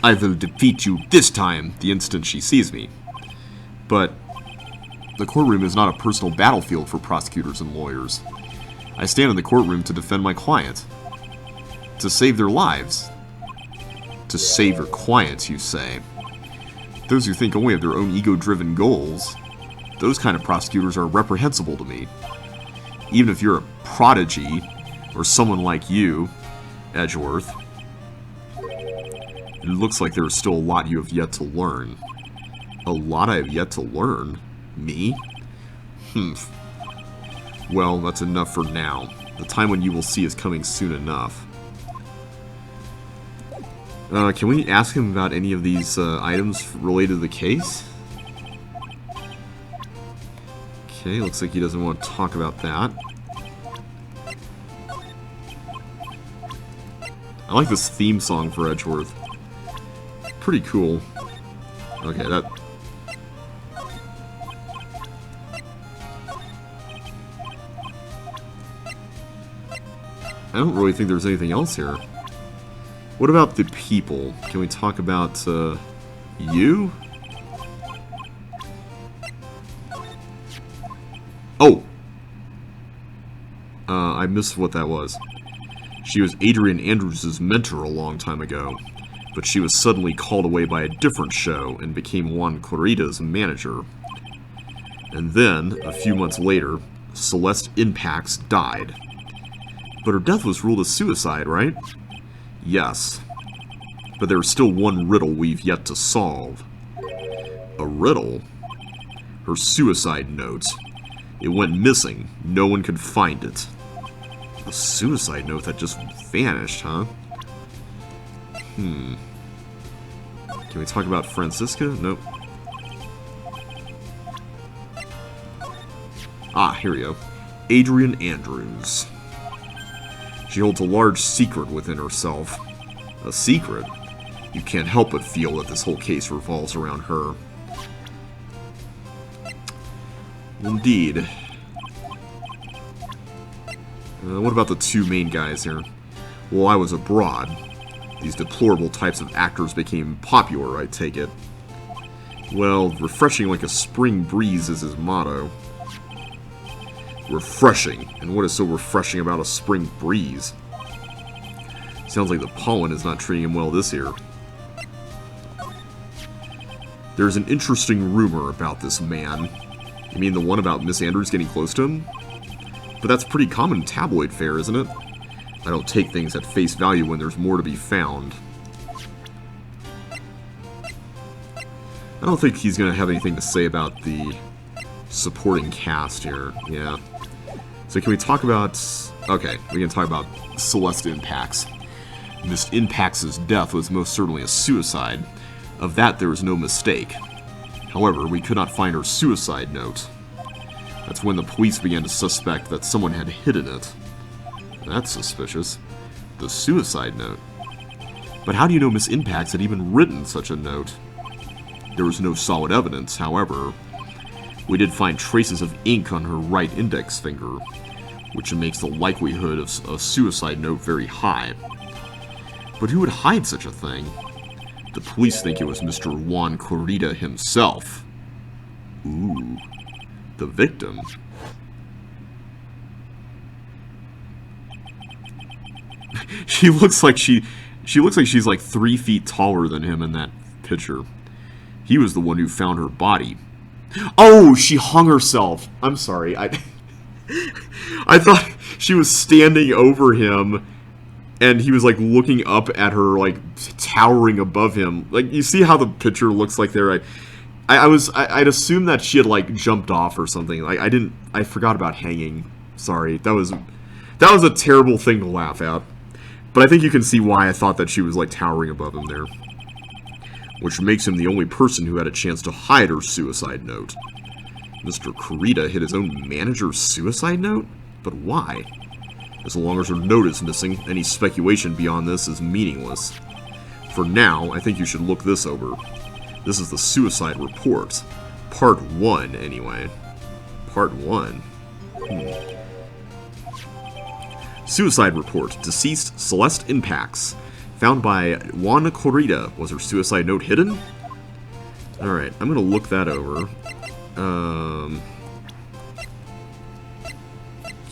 "I will defeat you this time," the instant she sees me. But the courtroom is not a personal battlefield for prosecutors and lawyers. I stand in the courtroom to defend my client. To save their lives. To save your clients, you say. Those who think only of their own ego-driven goals, those kind of prosecutors are reprehensible to me. Even if you're a prodigy, or someone like you, Edgeworth, it looks like there is still a lot you have yet to learn. A lot I have yet to learn? Me? Humph. Well, that's enough for now. The time when you will see is coming soon enough. Can we ask him about any of these items related to the case? Okay, looks like he doesn't want to talk about that. I like this theme song for Edgeworth. Pretty cool. Okay, that... I don't really think there's anything else here. What about the people? Can we talk about, you? Oh! I missed what that was. She was Adrian Andrews' mentor a long time ago, but she was suddenly called away by a different show and became Juan Corrida's manager. And then, a few months later, Celeste Impax died. But her death was ruled a suicide, right? Yes. But there's still one riddle we've yet to solve. A riddle? Her suicide note. It went missing. No one could find it. A suicide note that just vanished, huh? Can we talk about Francisca? Nope. Ah, here we go. Adrian Andrews. She holds a large secret within herself. A secret? You can't help but feel that this whole case revolves around her. Indeed. What about the two main guys here? Well, I was abroad. These deplorable types of actors became popular, I take it. Well, refreshing like a spring breeze is his motto. Refreshing. And what is so refreshing about a spring breeze? Sounds like the pollen is not treating him well this year. There's an interesting rumor about this man. You mean the one about Miss Andrews getting close to him? But that's pretty common tabloid fare, isn't it? I don't take things at face value when there's more to be found. I don't think he's going to have anything to say about the supporting cast here. Yeah. So can we talk about... Okay, we can talk about Celeste Impax. Miss Impax's death was most certainly a suicide. Of that there was no mistake. However, we could not find her suicide note. That's when the police began to suspect that someone had hidden it. That's suspicious. The suicide note. But how do you know Miss Impax had even written such a note? There was no solid evidence, however. We did find traces of ink on her right index finger, which makes the likelihood of a suicide note very high. But who would hide such a thing? The police think it was Mr. Juan Corrida himself. Ooh, the victim. She looks like she's like 3 feet taller than him in that picture. He was the one who found her body. Oh, she hung herself. I'm sorry. I thought she was standing over him, and he was like looking up at her, like towering above him. Like, you see how the picture looks like there? I'd assume that she had like jumped off or something. Like, I forgot about hanging. Sorry, that was a terrible thing to laugh at. But I think you can see why I thought that she was like towering above him there. Which makes him the only person who had a chance to hide her suicide note. Mr. Corrida hid his own manager's suicide note? But why? As long as her note is missing, any speculation beyond this is meaningless. For now, I think you should look this over. This is the suicide report. Part 1, anyway. Part 1. Suicide report. Deceased Celeste Impacts. Found by Juan Corrida. Was her suicide note hidden? Alright, I'm gonna look that over.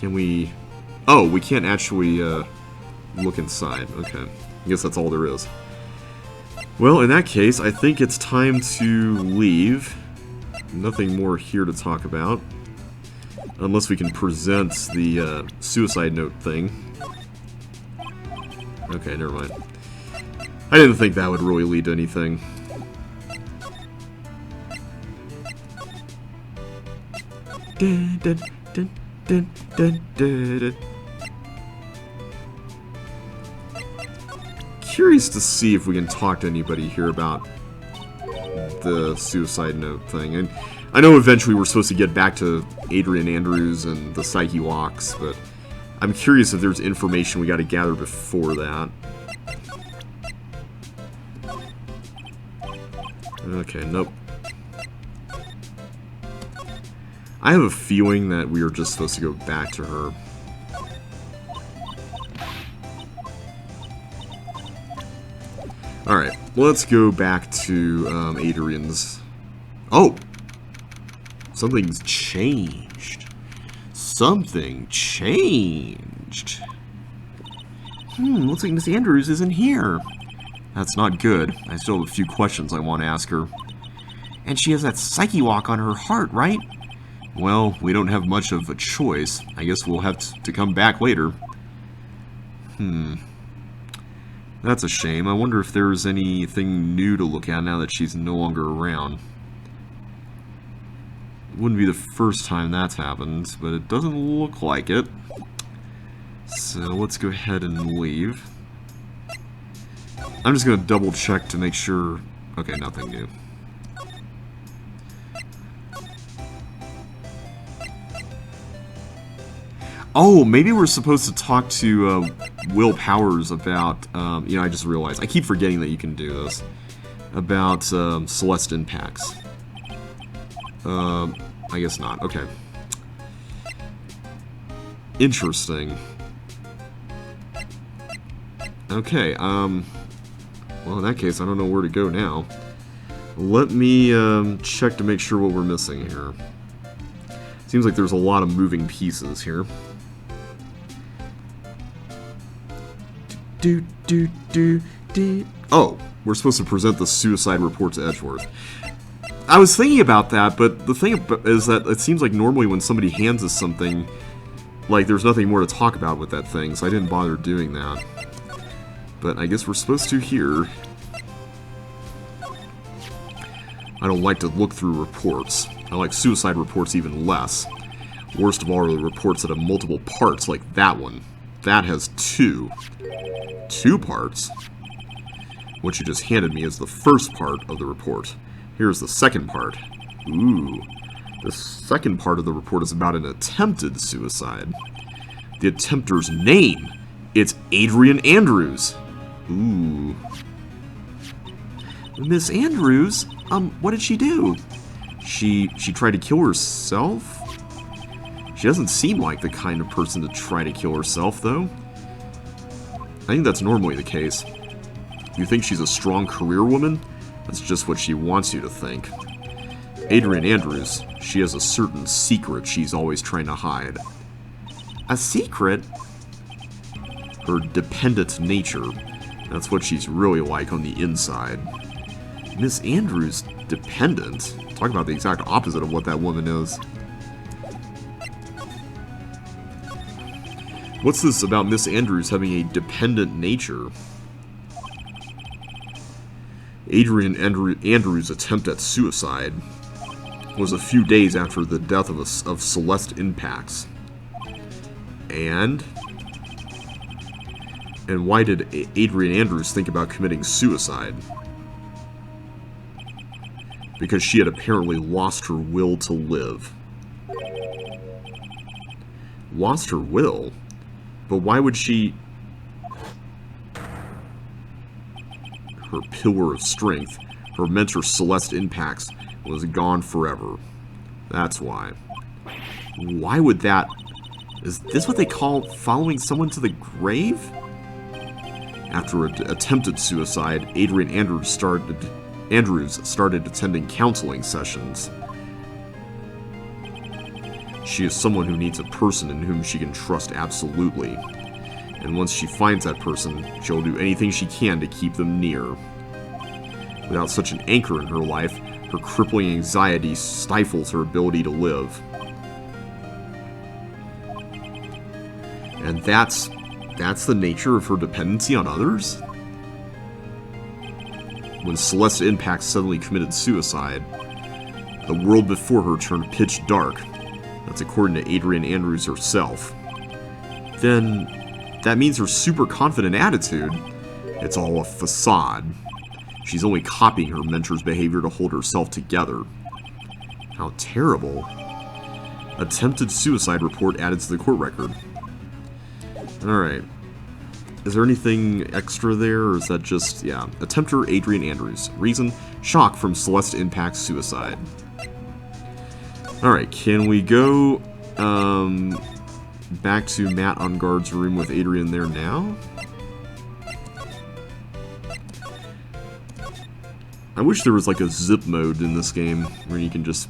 Can we... Oh, we can't actually look inside. Okay. I guess that's all there is. Well, in that case, I think it's time to leave. Nothing more here to talk about. Unless we can present the suicide note thing. Okay, never mind. I didn't think that would really lead to anything. Dun, dun, dun, dun, dun, dun, dun. Curious to see if we can talk to anybody here about the suicide note thing. And I know eventually we're supposed to get back to Adrian Andrews and the Psyche Walks, but I'm curious if there's information we got to gather before that. Okay, nope. I have a feeling that we are just supposed to go back to her. Alright, let's go back to Adrian's. Oh! Something's changed. Something changed. Looks like Miss Andrews isn't here. That's not good. I still have a few questions I want to ask her. And she has that Psyche Walk on her heart, right? Well, we don't have much of a choice. I guess we'll have to come back later. That's a shame. I wonder if there's anything new to look at now that she's no longer around. It wouldn't be the first time that's happened, but it doesn't look like it. So let's go ahead and leave. I'm just going to double check to make sure... Okay, nothing new. Oh, maybe we're supposed to talk to Will Powers about... you know, I just realized. I keep forgetting that you can do this. About Celeste Impacts. I guess not. Okay. Interesting. Okay, well, in that case, I don't know where to go now. Let me check to make sure what we're missing here. Seems like there's a lot of moving pieces here. Oh, we're supposed to present the suicide report to Edgeworth. I was thinking about that, but the thing is that it seems like normally when somebody hands us something, like there's nothing more to talk about with that thing, so I didn't bother doing that. But I guess we're supposed to here. I don't like to look through reports. I like suicide reports even less. Worst of all are the reports that have multiple parts, like that one. That has two. 2 parts? What you just handed me is the first part of the report. Here's the second part. Ooh. The second part of the report is about an attempted suicide. The attempter's name. It's Adrian Andrews. Ooh. Miss Andrews? What did she do? She tried to kill herself? She doesn't seem like the kind of person to try to kill herself, though. I think that's normally the case. You think she's a strong career woman? That's just what she wants you to think. Adrian Andrews, she has a certain secret she's always trying to hide. A secret? Her dependent nature. That's what she's really like on the inside. Miss Andrews, dependent? Talk about the exact opposite of what that woman is. What's this about Miss Andrews having a dependent nature? Adrian Andrews' attempt at suicide was a few days after the death of Celeste Impax. And why did Adrian Andrews think about committing suicide? Because she had apparently lost her will to live. Lost her will? But why would she... Her pillar of strength, her mentor Celeste Impax, was gone forever. That's why. Why would that... Is this what they call following someone to the grave? After attempted suicide, Adrian Andrews started attending counseling sessions. She is someone who needs a person in whom she can trust absolutely. And once she finds that person, she'll do anything she can to keep them near. Without such an anchor in her life, her crippling anxiety stifles her ability to live. And that's the nature of her dependency on others? When Celeste Impax suddenly committed suicide, the world before her turned pitch dark. That's according to Adrian Andrews herself. Then, that means her super confident attitude, it's all a facade. She's only copying her mentor's behavior to hold herself together. How terrible. Attempted suicide report added to the court record. Alright. Is there anything extra there, or is that just, yeah. Attempter Adrian Andrews. Reason, shock from Celeste Impax suicide. Alright, can we go back to Matt on guard's room with Adrian there now? I wish there was like a zip mode in this game where you can just...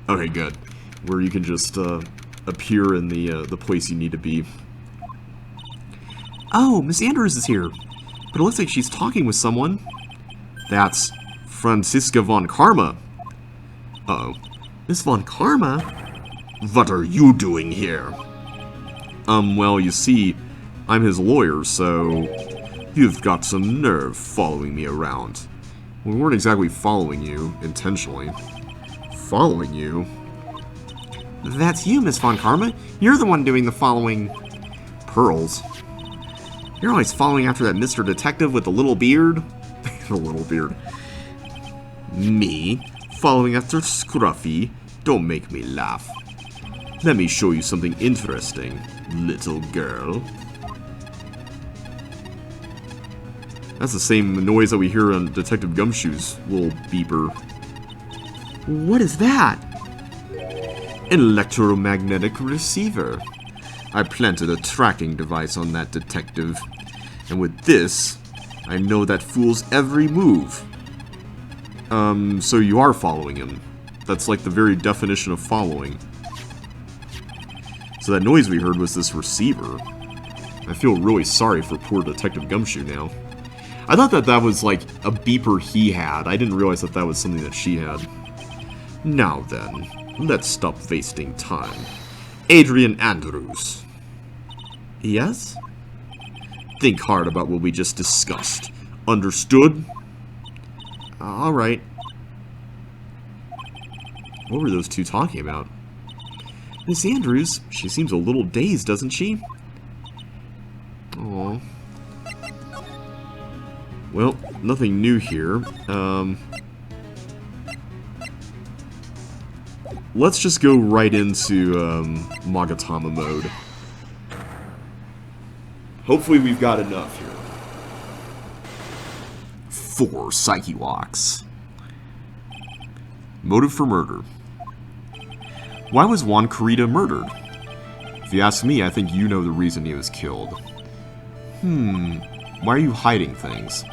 Okay, good. Where you can just appear in the place you need to be. Oh, Miss Andrews is here. But it looks like she's talking with someone. That's Franziska von Karma. Uh-oh. Miss von Karma? What are you doing here? Well, you see, I'm his lawyer, so... You've got some nerve following me around. We weren't exactly following you, intentionally. Following you? That's you, Miss von Karma. You're the one doing the following. Pearls. You're always following after that Mr. Detective with the little beard. The little beard. Me? Following after Scruffy? Don't make me laugh. Let me show you something interesting, little girl. That's the same noise that we hear on Detective Gumshoe's little beeper. What is that? An electromagnetic receiver. I planted a tracking device on that detective. And with this, I know that fool's every move. So you are following him. That's like the very definition of following. So that noise we heard was this receiver. I feel really sorry for poor Detective Gumshoe now. I thought that was like a beeper he had. I didn't realize that was something that she had. Now then, let's stop wasting time. Adrian Andrews. Yes? Think hard about what we just discussed. Understood? Alright. What were those two talking about? Miss Andrews, she seems a little dazed, doesn't she? Aww. Well, nothing new here. Let's just go right into Magatama mode. Hopefully we've got enough here. 4 Psyche Locks. Motive for murder. Why was Juan Corrida murdered? If you ask me, I think you know the reason he was killed. Why are you hiding things?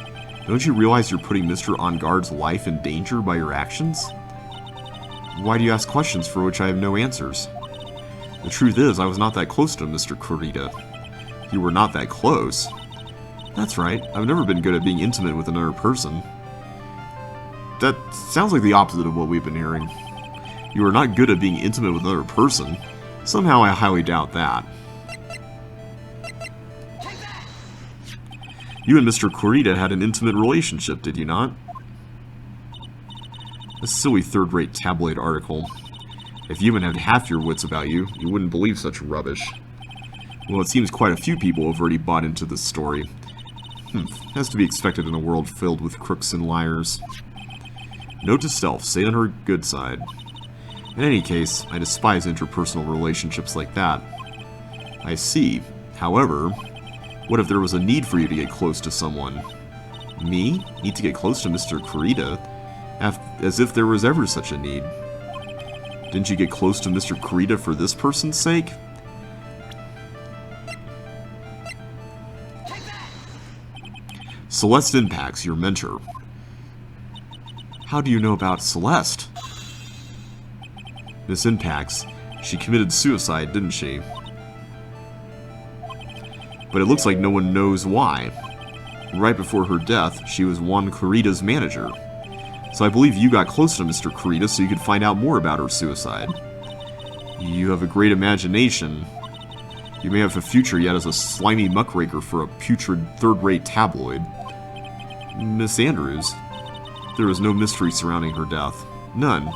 Don't you realize you're putting Mr. On Guard's life in danger by your actions? Why do you ask questions for which I have no answers? The truth is, I was not that close to Mr. Corrida. You were not that close? That's right, I've never been good at being intimate with another person. That sounds like the opposite of what we've been hearing. You are not good at being intimate with another person. Somehow I highly doubt that. You and Mr. Corrida had an intimate relationship, did you not? A silly third-rate tabloid article. If you even had half your wits about you, you wouldn't believe such rubbish. Well, it seems quite a few people have already bought into this story. Has to be expected in a world filled with crooks and liars. Note to self, stay on her good side. In any case, I despise interpersonal relationships like that. I see. However, what if there was a need for you to get close to someone? Me? Need to get close to Mr. Corrida? As if there was ever such a need. Didn't you get close to Mr. Corrida for this person's sake? Celeste Impacts, your mentor. How do you know about Celeste? Miss Impacts, she committed suicide, didn't she? But it looks like no one knows why. Right before her death, she was Juan Corrida's manager. So I believe you got close to Mr. Corrida so you could find out more about her suicide. You have a great imagination. You may have a future yet as a slimy muckraker for a putrid third-rate tabloid. Miss Andrews, there is no mystery surrounding her death. None.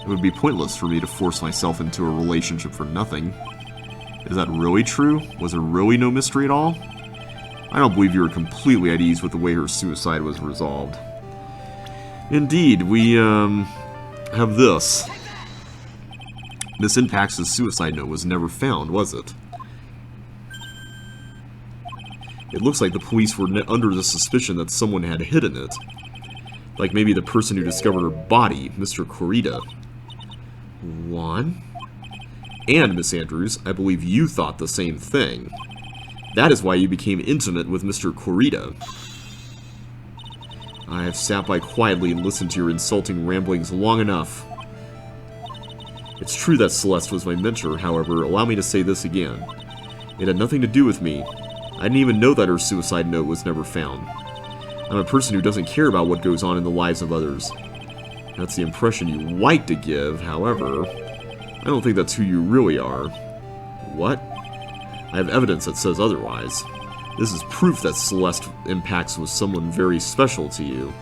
It would be pointless for me to force myself into a relationship for nothing. Is that really true? Was there really no mystery at all? I don't believe you were completely at ease with the way her suicide was resolved. Indeed, we, have this. Miss Impacts' suicide note was never found, was it? It looks like the police were under the suspicion that someone had hidden it. Like maybe the person who discovered her body, Mr. Corrida. Juan? And, Miss Andrews, I believe you thought the same thing. That is why you became intimate with Mr. Corrida. I have sat by quietly and listened to your insulting ramblings long enough. It's true that Celeste was my mentor, however, allow me to say this again. It had nothing to do with me. I didn't even know that her suicide note was never found. I'm a person who doesn't care about what goes on in the lives of others. That's the impression you like to give, however, I don't think that's who you really are. What? I have evidence that says otherwise. This is proof that Celeste Impacts was someone very special to you.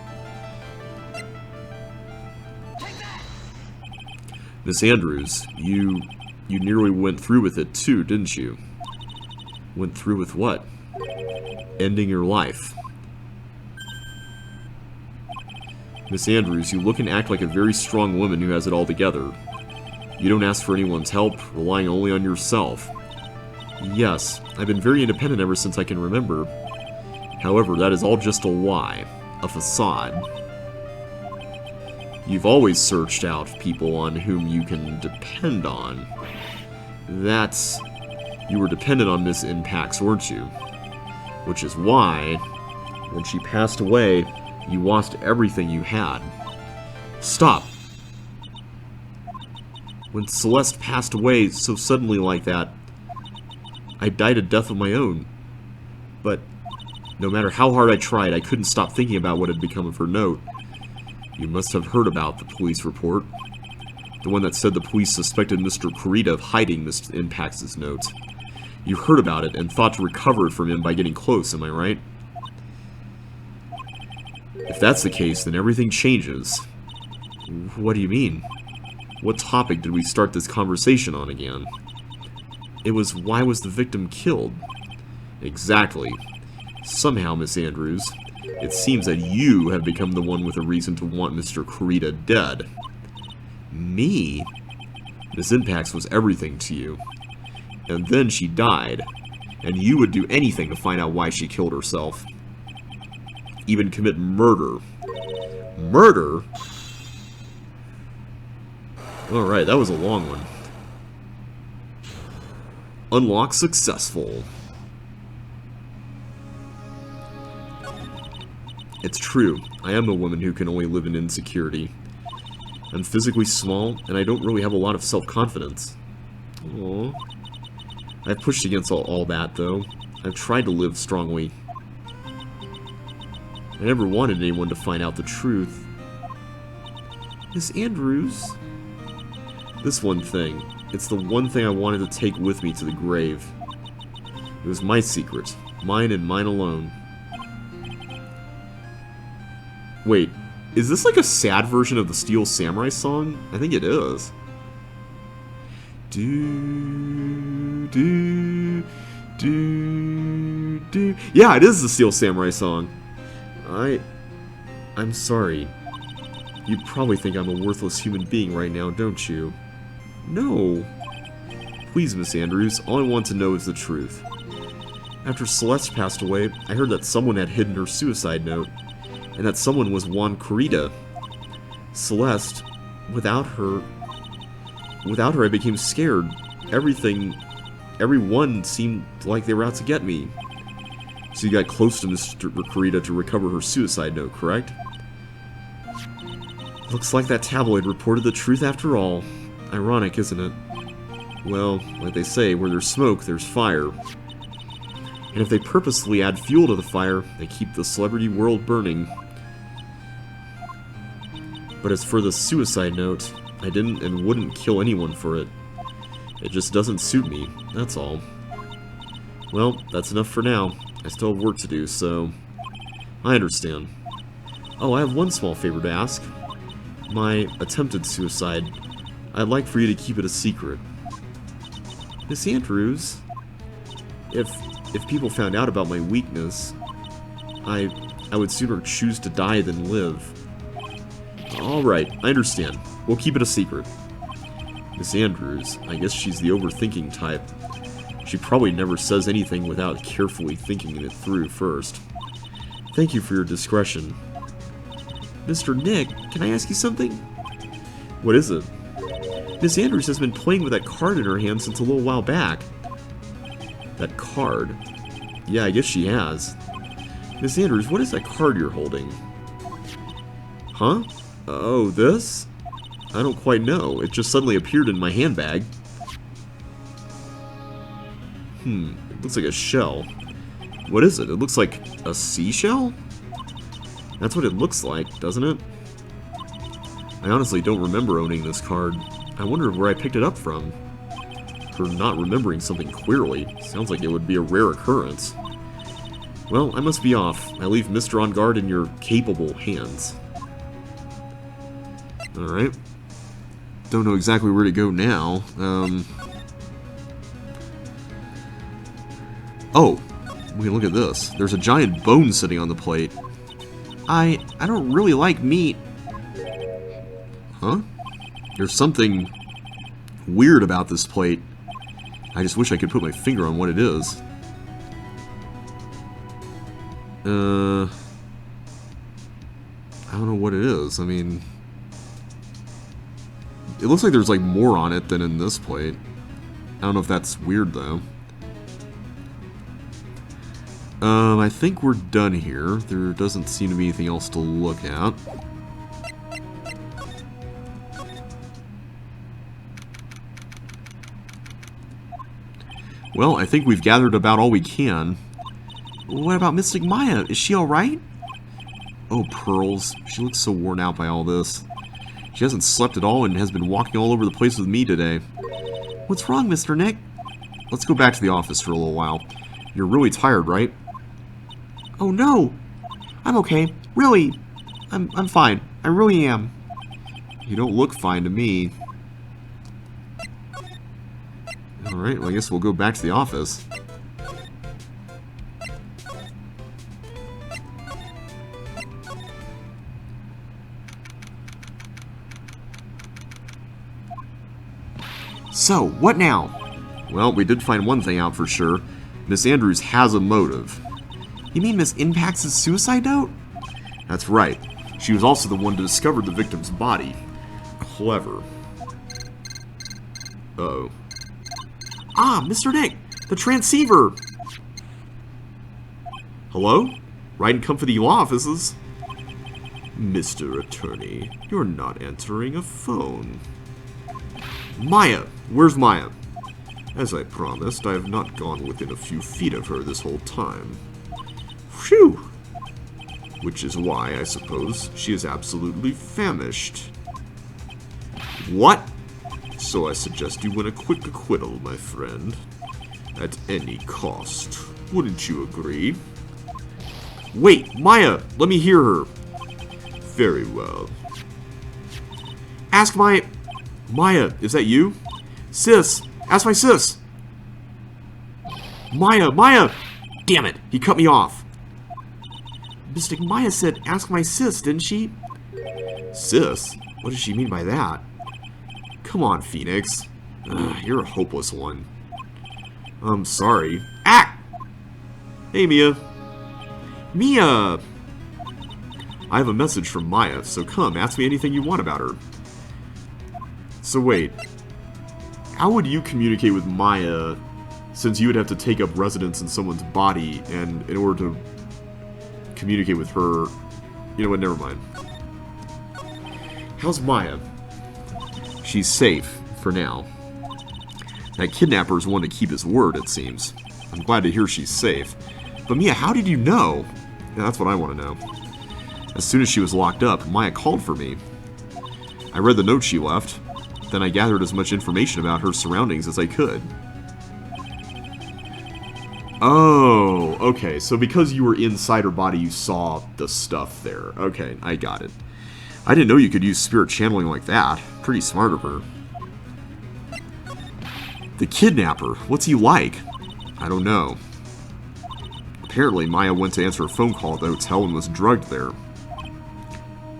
Miss Andrews, you nearly went through with it too, didn't you? Went through with what? Ending your life. Miss Andrews, you look and act like a very strong woman who has it all together. You don't ask for anyone's help, relying only on yourself. Yes, I've been very independent ever since I can remember. However, that is all just a lie. A facade. You've always searched out people on whom you can depend on. That's... You were dependent on Miss Impacts, weren't you? Which is why, when she passed away, you lost everything you had. Stop! When Celeste passed away so suddenly like that, I died a death of my own. But no matter how hard I tried, I couldn't stop thinking about what had become of her note. You must have heard about the police report. The one that said the police suspected Mr. Corrida of hiding Miss Impacts' note. You heard about it and thought to recover it from him by getting close, am I right? If that's the case, then everything changes. What do you mean? What topic did we start this conversation on again? It was, why was the victim killed? Exactly. Somehow, Miss Andrews, it seems that you have become the one with a reason to want Mr. Corrida dead. Me? Miss Impacts was everything to you. And then she died, and you would do anything to find out why she killed herself. Even commit murder. Murder? Alright, that was a long one. Unlock successful. It's true, I am a woman who can only live in insecurity. I'm physically small, and I don't really have a lot of self-confidence. Aww. I've pushed against all that, though. I've tried to live strongly. I never wanted anyone to find out the truth. Miss Andrews? This one thing. It's the one thing I wanted to take with me to the grave. It was my secret. Mine and mine alone. Wait, is this like a sad version of the Steel Samurai song? I think it is. Do, do, do, do. Yeah, it is the Steel Samurai song. I'm sorry. You probably think I'm a worthless human being right now, don't you? No. Please, Miss Andrews, all I want to know is the truth. After Celeste passed away, I heard that someone had hidden her suicide note, and that someone was Juan Corrida. Celeste, without her I became scared. Everyone seemed like they were out to get me. So you got close to Mr. Corrida to recover her suicide note, correct? Looks like that tabloid reported the truth after all. Ironic, isn't it? Well, like they say, where there's smoke, there's fire. And if they purposely add fuel to the fire, they keep the celebrity world burning. But as for the suicide note, I didn't and wouldn't kill anyone for it. It just doesn't suit me, that's all. Well, that's enough for now. I still have work to do, so... I understand. Oh, I have one small favor to ask. My attempted suicide. I'd like for you to keep it a secret. Miss Andrews, if people found out about my weakness, I would sooner choose to die than live. Alright, I understand. We'll keep it a secret. Miss Andrews, I guess she's the overthinking type. She probably never says anything without carefully thinking it through first. Thank you for your discretion. Mr. Nick, can I ask you something? What is it? Miss Andrews has been playing with that card in her hand since a little while back. That card? Yeah, I guess she has. Miss Andrews, what is that card you're holding? Huh? Oh, this? I don't quite know. It just suddenly appeared in my handbag. It looks like a shell. What is it? It looks like a seashell? That's what it looks like, doesn't it? I honestly don't remember owning this card. I wonder where I picked it up from. For not remembering something clearly, sounds like it would be a rare occurrence. Well, I must be off. I leave Mr. On Guard in your capable hands. Alright. Don't know exactly where to go now. Oh, we can look at this. There's a giant bone sitting on the plate. I don't really like meat. Huh? There's something weird about this plate. I just wish I could put my finger on what it is. I don't know what it is. I mean, it looks like there's like more on it than in this plate. I don't know if that's weird though. I think we're done here. There doesn't seem to be anything else to look at. Well, I think we've gathered about all we can. What about Mystic Maya? Is she alright? Oh, Pearls. She looks so worn out by all this. She hasn't slept at all and has been walking all over the place with me today. What's wrong, Mr. Nick? Let's go back to the office for a little while. You're really tired, right? Oh no! I'm okay. Really. I'm fine. I really am. You don't look fine to me. Alright, well I guess we'll go back to the office. So, what now? Well, we did find one thing out for sure. Miss Andrews has a motive. You mean Miss Impax's suicide note? That's right. She was also the one to discover the victim's body. Clever. Uh-oh. Ah, Mr. Nick! The transceiver! Hello? Right and come for the law offices. Mr. Attorney, you're not answering a phone. Maya! Where's Maya? As I promised, I have not gone within a few feet of her this whole time. Phew! Which is why, I suppose, she is absolutely famished. What? So I suggest you win a quick acquittal, my friend. At any cost. Wouldn't you agree? Wait, Maya! Let me hear her! Very well. Ask my... Maya, is that you? Sis! Ask my sis! Maya! Maya! Damn it! He cut me off! Mystic Maya said, ask my sis, didn't she? Sis? What does she mean by that? Come on, Phoenix. You're a hopeless one. I'm sorry. Ah! Hey, Mia. Mia! I have a message from Maya, so come, ask me anything you want about her. So wait, how would you communicate with Maya, since you would have to take up residence in someone's body, and in order to communicate with her... You know what, never mind. How's Maya? She's safe, for now. That kidnapper is one to keep his word, it seems. I'm glad to hear she's safe. But Mia, how did you know? Yeah, that's what I want to know. As soon as she was locked up, Maya called for me. I read the note she left. Then I gathered as much information about her surroundings as I could. Oh, okay. So because you were inside her body, you saw the stuff there. Okay, I got it. I didn't know you could use spirit channeling like that. Pretty smart of her. The kidnapper. What's he like? I don't know. Apparently, Maya went to answer a phone call at the hotel and was drugged there.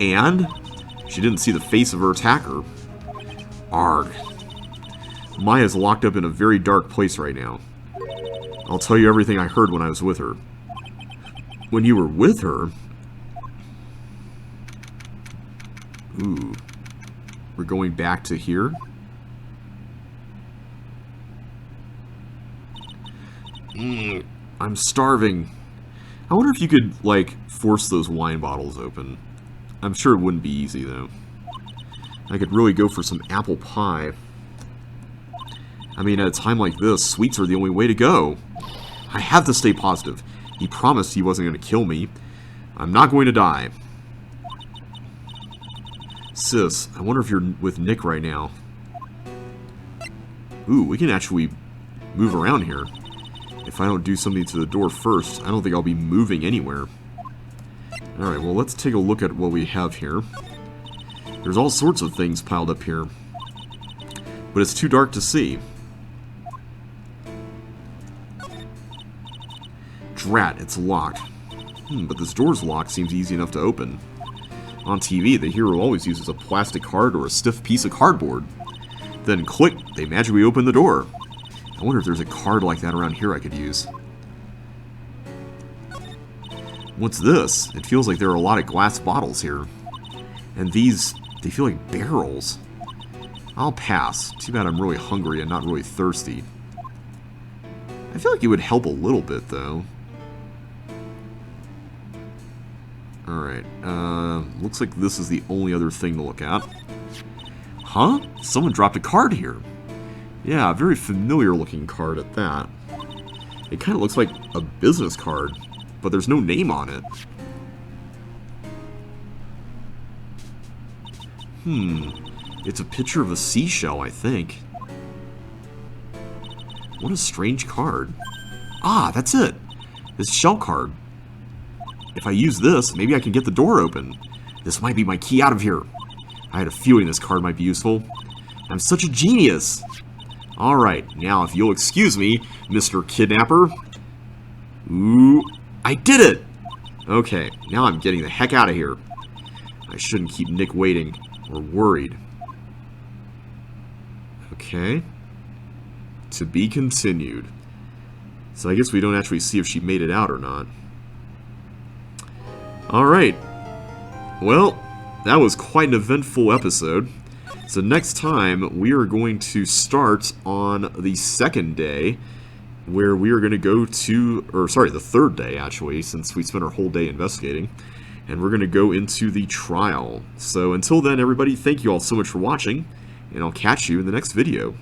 And? She didn't see the face of her attacker. Arg. Maya's locked up in a very dark place right now. I'll tell you everything I heard when I was with her. When you were with her? Ooh. We're going back to here? I'm starving. I wonder if you could, like, force those wine bottles open. I'm sure it wouldn't be easy, though. I could really go for some apple pie. I mean, at a time like this, sweets are the only way to go. I have to stay positive. He promised he wasn't going to kill me. I'm not going to die. Sis, I wonder if you're with Nick right now. Ooh, we can actually move around here. If I don't do something to the door first, I don't think I'll be moving anywhere. Alright, well, let's take a look at what we have here. There's all sorts of things piled up here. But it's too dark to see. Drat, it's locked. But this door's locked seems easy enough to open. On TV, the hero always uses a plastic card or a stiff piece of cardboard. Then click, they magically open the door. I wonder if there's a card like that around here I could use. What's this? It feels like there are a lot of glass bottles here. And these, they feel like barrels. I'll pass. Too bad I'm really hungry and not really thirsty. I feel like it would help a little bit, though. Alright, looks like this is the only other thing to look at. Huh? Someone dropped a card here. Yeah, a very familiar looking card at that. It kind of looks like a business card, but there's no name on it. It's a picture of a seashell, I think. What a strange card. Ah, that's it! This shell card. If I use this, maybe I can get the door open. This might be my key out of here. I had a feeling this card might be useful. I'm such a genius! Alright, now if you'll excuse me, Mr. Kidnapper. Ooh, I did it! Okay, now I'm getting the heck out of here. I shouldn't keep Nick waiting, or worried. Okay. To be continued. So I guess we don't actually see if she made it out or not. Alright. Well, that was quite an eventful episode. So next time, we are going to start on the second day, where we are going to go to, or sorry, the third day, actually, since we spent our whole day investigating. And we're going to go into the trial. So until then, everybody, thank you all so much for watching, and I'll catch you in the next video.